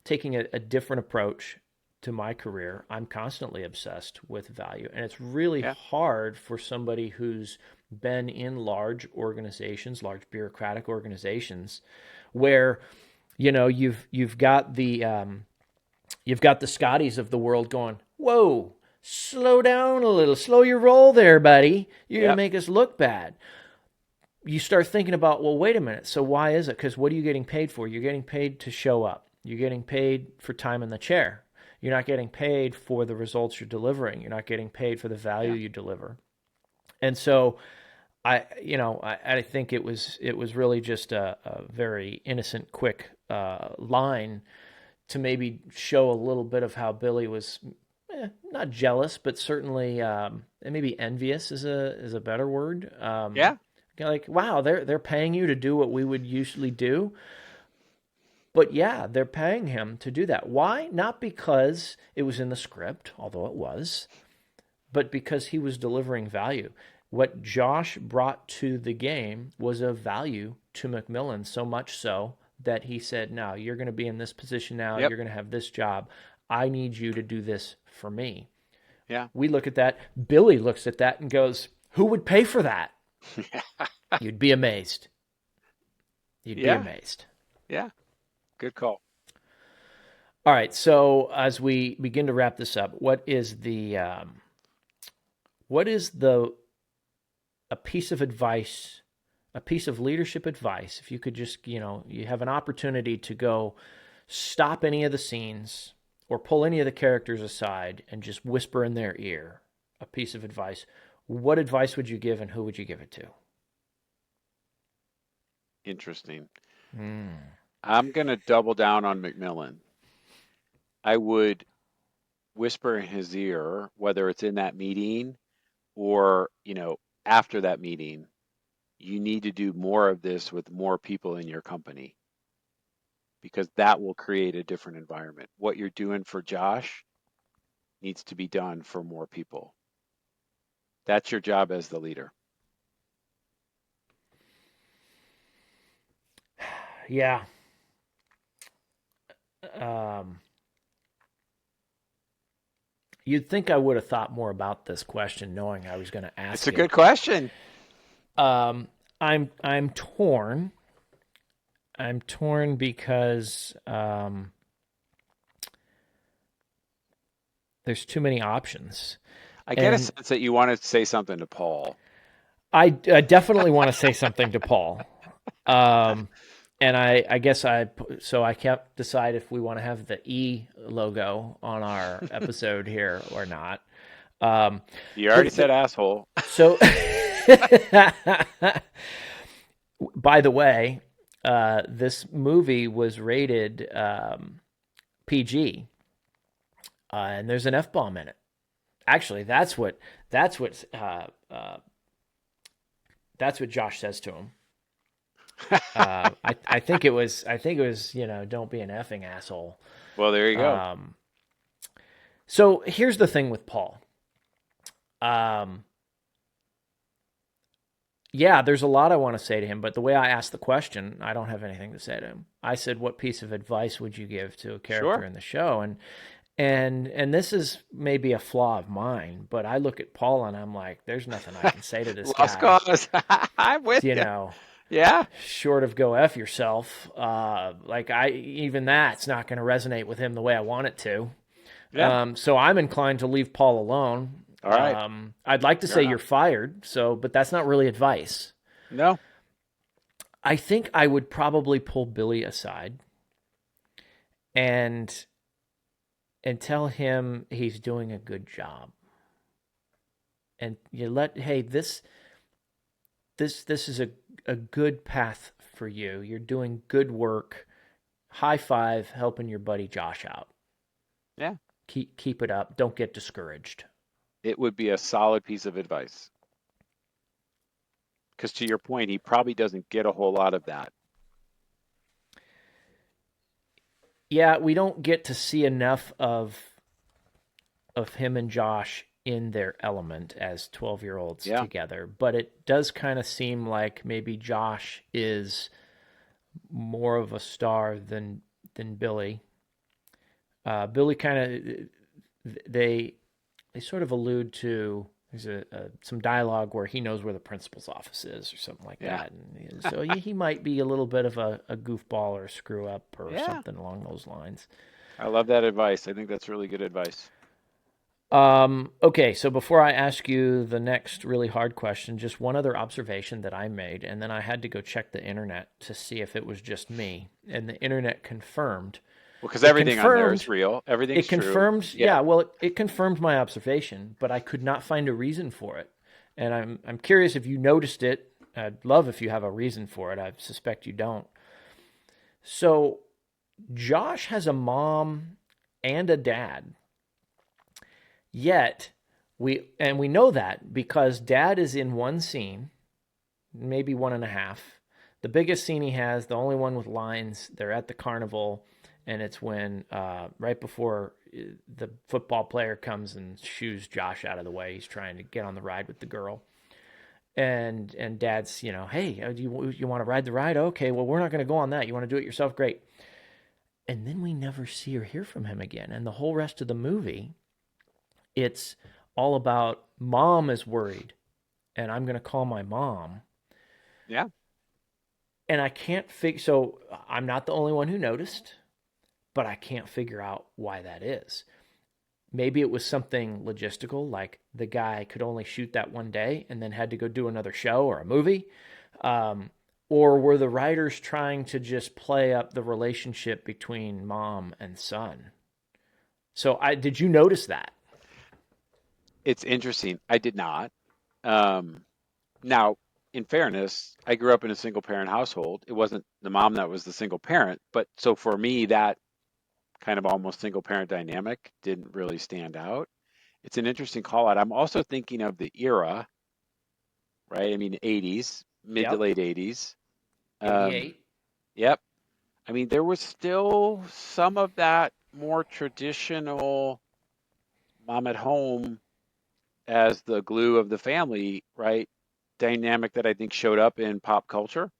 S1: taking a different approach to my career. I'm constantly obsessed with value, and it's really
S2: yeah,
S1: hard for somebody who's been in large organizations, large bureaucratic organizations, where you've got the Scotties of the world going, whoa, slow down a little, slow your roll there, buddy. You're going to
S2: yep,
S1: make us look bad. You start thinking about, well, wait a minute. So why is it? Because what are you getting paid for? You're getting paid to show up. You're getting paid for time in the chair. You're not getting paid for the results you're delivering. You're not getting paid for the value
S2: yeah,
S1: you deliver. And so I think it was really just a very innocent, quick line to maybe show a little bit of how Billy was not jealous, but certainly and maybe envious is a better word.
S2: yeah,
S1: Like, wow, they're paying you to do what we would usually do, but yeah, they're paying him to do that. Why? Not because it was in the script, although it was, but because he was delivering value. What Josh brought to the game was of value to McMillan, so much so that he said, no, you're going to be in this position now.
S2: yep,
S1: You're going to have this job. I need you to do this for me.
S2: yeah,
S1: We look at that. Billy looks at that and goes, who would pay for that? You'd be amazed. You'd be
S2: yeah,
S1: amazed.
S2: yeah. Good call.
S1: All right. So as we begin to wrap this up, what is the a piece of advice, a piece of leadership advice, if you could just, you have an opportunity to go stop any of the scenes or pull any of the characters aside and just whisper in their ear a piece of advice, what advice would you give and who would you give it to?
S2: Interesting.
S1: Mm.
S2: I'm gonna double down on McMillan. I would whisper in his ear, whether it's in that meeting or, after that meeting, you need to do more of this with more people in your company because that will create a different environment. What you're doing for Josh needs to be done for more people. That's your job as the leader.
S1: Yeah. Um, you'd think I would have thought more about this question knowing I was going to
S2: It's
S1: ask
S2: a
S1: it.
S2: good question.
S1: I'm torn. I'm torn because there's too many options,
S2: I get a
S1: and
S2: sense that you want to say something to Paul.
S1: I definitely want to say something to Paul. Um, and I guess I can't decide if we want to have the E logo on our episode here or not. Um,
S2: You already
S1: but
S2: said asshole.
S1: so, by the way, this movie was rated PG, and there's an F bomb in it. Actually, That's what that's what Josh says to him. I think it was don't be an effing asshole.
S2: Well, there you go.
S1: Um, so here's the thing with Paul. Um, yeah, there's a lot I want to say to him, but the way I asked the question, I don't have anything to say to him. I said, "What piece of advice would you give to a character
S2: Sure.
S1: in the show?" And this is maybe a flaw of mine, but I look at Paul and I'm like, "There's nothing I can say to this
S2: Lost
S1: guy."
S2: cause. I'm with
S1: You
S2: you.
S1: know,
S2: Yeah.
S1: short of go F yourself. Like I even that's not going to resonate with him the way I want it to.
S2: Yeah.
S1: So I'm inclined to leave Paul alone.
S2: All right.
S1: I'd like to
S2: Fair
S1: say
S2: enough.
S1: you're fired, but that's not really advice.
S2: No.
S1: I think I would probably pull Billy aside and tell him he's doing a good job. And you hey, this is a good path for you. You're doing good work. High five helping your buddy Josh out.
S2: Yeah.
S1: Keep it up. Don't get discouraged.
S2: It would be a solid piece of advice. Because to your point, he probably doesn't get a whole lot of that.
S1: Yeah, we don't get to see enough of him and Josh in their element as 12-year-olds
S2: Yeah.
S1: together, but it does kind of seem like maybe Josh is more of a star than Billy. Billy kind of they sort of allude to there's some dialogue where he knows where the principal's office is or something like
S2: Yeah.
S1: that, and so he might be a little bit of a goofball or a screw up or
S2: Yeah.
S1: something along those lines.
S2: I love that advice. I think that's really good advice.
S1: Okay, so before I ask you the next really hard question, just one other observation that I made, and then I had to go check the internet to see if it was just me, and the internet confirmed.
S2: Well, because
S1: It
S2: everything on there
S1: confirmed
S2: is real.
S1: it
S2: Everything's true.
S1: confirmed,
S2: Yeah.
S1: yeah, well, it confirmed my observation, but I could not find a reason for it. And I'm curious if you noticed it. I'd love if you have a reason for it. I suspect you don't. So Josh has a mom and a dad. Yet we know that because dad is in one scene, maybe one and a half. The biggest scene he has, the only one with lines, they're at the carnival, and it's when right before the football player comes and shoos Josh out of the way. He's trying to get on the ride with the girl, and dad's hey, do you want to ride the ride? Okay, well we're not going to go on that. You want to do it yourself? Great. And then we never see or hear from him again, and the whole rest of the movie, it's all about mom is worried, and I'm going to call my mom.
S2: Yeah.
S1: And I can't figure. So I'm not the only one who noticed, but I can't figure out why that is. Maybe it was something logistical, like the guy could only shoot that one day and then had to go do another show or a movie. Um, or were the writers trying to just play up the relationship between mom and son? So did you notice that?
S2: It's interesting. I did not. Um, Now, in fairness, I grew up in a single parent household. It wasn't the mom that was the single parent, but so for me, that kind of almost single parent dynamic didn't really stand out. It's an interesting call out. I'm also thinking of the era, right? I mean, 80s, mid to
S1: Yep.
S2: late 80s. Um,
S1: 88.
S2: yep. I mean, there was still some of that more traditional mom at home as the glue of the family, right? Dynamic that I think showed up in pop culture.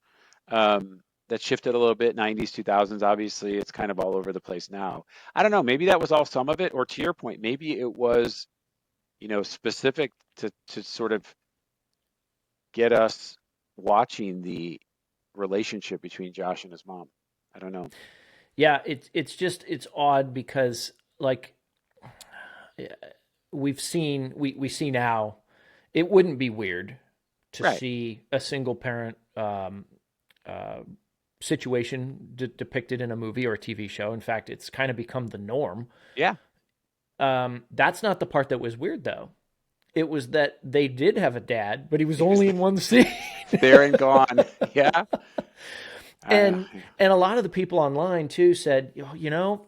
S2: That shifted a little bit, 90s, 2000s. Obviously, it's kind of all over the place now. I don't know. Maybe that was all some of it, or to your point, maybe it was, specific to sort of get us watching the relationship between Josh and his mom. I don't know.
S1: Yeah, it's odd because like we see now, it wouldn't be weird to
S2: Right.
S1: see a single parent uh, situation depicted in a movie or a TV show. In fact, it's kind of become the norm.
S2: Yeah.
S1: That's not the part that was weird though. It was that they did have a dad, but he was only in one scene.
S2: There and gone. Yeah. I know.
S1: and a lot of the people online too said, you know,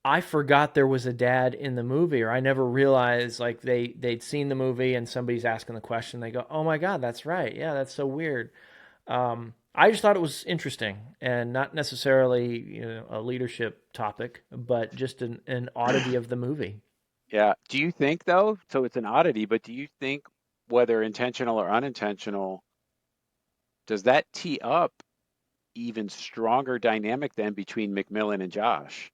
S1: I forgot there was a dad in the movie, or I never realized like they'd seen the movie and somebody's asking the question. They go, "Oh my God, that's right. Yeah, that's so weird." I just thought it was interesting and not necessarily a leadership topic, but just an oddity of the movie.
S2: Yeah. Do you think though, so it's an oddity, but do you think whether intentional or unintentional, does that tee up even stronger dynamic then between McMillan and Josh?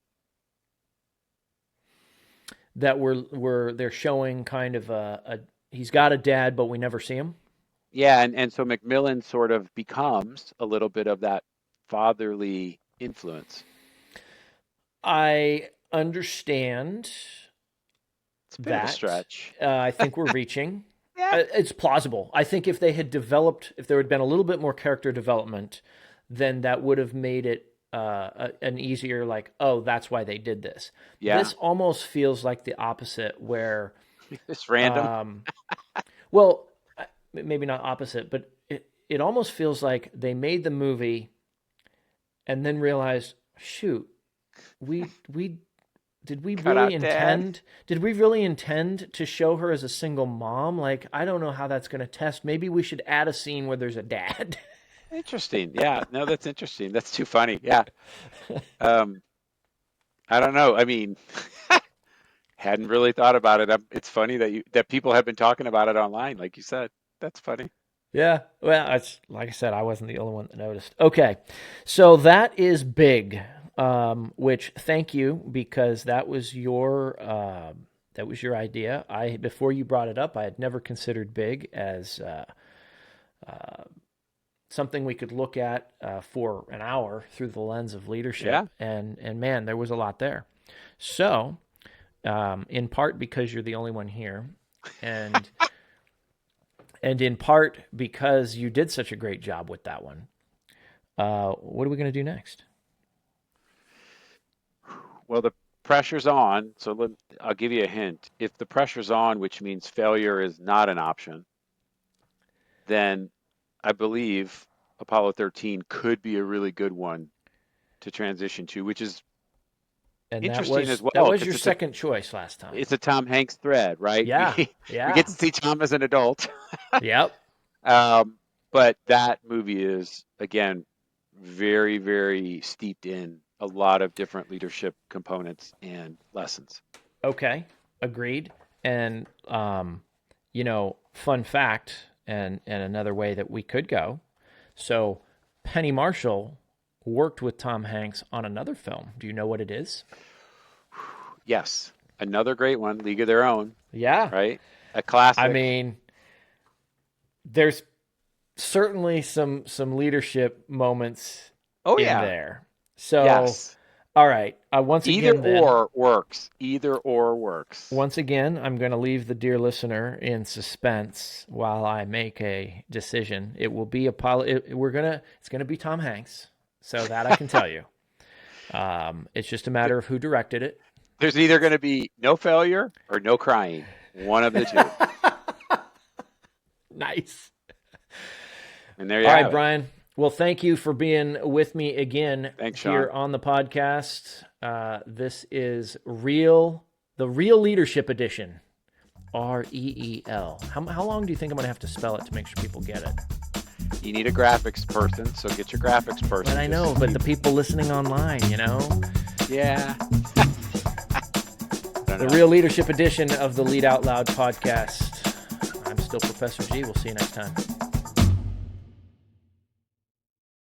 S1: That they're showing kind of a he's got a dad, but we never see him.
S2: Yeah, and so McMillan sort of becomes a little bit of that fatherly influence.
S1: I understand
S2: It's a bit of a
S1: that.
S2: stretch.
S1: I think we're reaching.
S2: Yeah.
S1: It's plausible. I think if they had developed, if there had been a little bit more character development, then that would have made it an easier, like, oh, that's why they did this.
S2: Yeah.
S1: This almost feels like the opposite, where,
S2: It's random.
S1: um, well, maybe not opposite, but it almost feels like they made the movie and then realized, shoot, we did we
S2: Cut
S1: really
S2: out dad.
S1: intend did we really intend to show her as a single mom? Like, I don't know how that's going to test. Maybe we should add a scene where there's a dad.
S2: Interesting. Yeah. No, that's interesting. That's too funny. Yeah. Um, I don't know. I mean, hadn't really thought about it. It's funny that people have been talking about it online, like you said. That's funny.
S1: Yeah. Well, it's like I said, I wasn't the only one that noticed. Okay. So that is big. Which thank you, because that was your idea. Before you brought it up, I had never considered big as something we could look at for an hour through the lens of
S2: Yeah.
S1: leadership, and man, there was a lot there. So, in part because you're the only one here, and in part because you did such a great job with that one. What are we going to do next?
S2: Well, the pressure's on. So I'll give you a hint. If the pressure's on, which means failure is not an option, then I believe Apollo 13 could be a really good one to transition to, which is
S1: And
S2: interesting as
S1: that
S2: well
S1: was
S2: because
S1: your second choice last time.
S2: it's a Tom Hanks thread, right?
S1: Yeah,
S2: We get
S1: yeah,
S2: to see Tom as an adult.
S1: yep.
S2: Um, but that movie is again very, very steeped in a lot of different leadership components and lessons.
S1: Okay, agreed. And fun fact, and another way that we could go. So, Penny Marshall worked with Tom Hanks on another film. Do you know what it is?
S2: Yes, another great one, League of Their Own,
S1: Yeah.
S2: right? A
S1: I
S2: classic.
S1: mean, there's certainly some leadership moments
S2: Oh
S1: in
S2: yeah,
S1: there. So,
S2: yes.
S1: all right.
S2: Either or works. Either or works.
S1: Once again, I'm going to leave the dear listener in suspense while I make a decision. It will be it's going to be Tom Hanks. So that I can tell you. It's just a matter of who directed it.
S2: There's either going to be no failure or no crying. One of the two.
S1: Nice.
S2: And there you
S1: All
S2: have
S1: right,
S2: it.
S1: Brian. Well, thank you for being with me again.
S2: Thanks,
S1: here
S2: Sean.
S1: on the podcast. This is the Real Leadership Edition. REEL. How long do you think I'm going to have to spell it to make sure people get it?
S2: You need a graphics person, so get your graphics person.
S1: And I know, but the people listening online,
S2: Yeah.
S1: The Real Leadership Edition of the Lead Out Loud podcast. I'm still Professor G. We'll see you next time.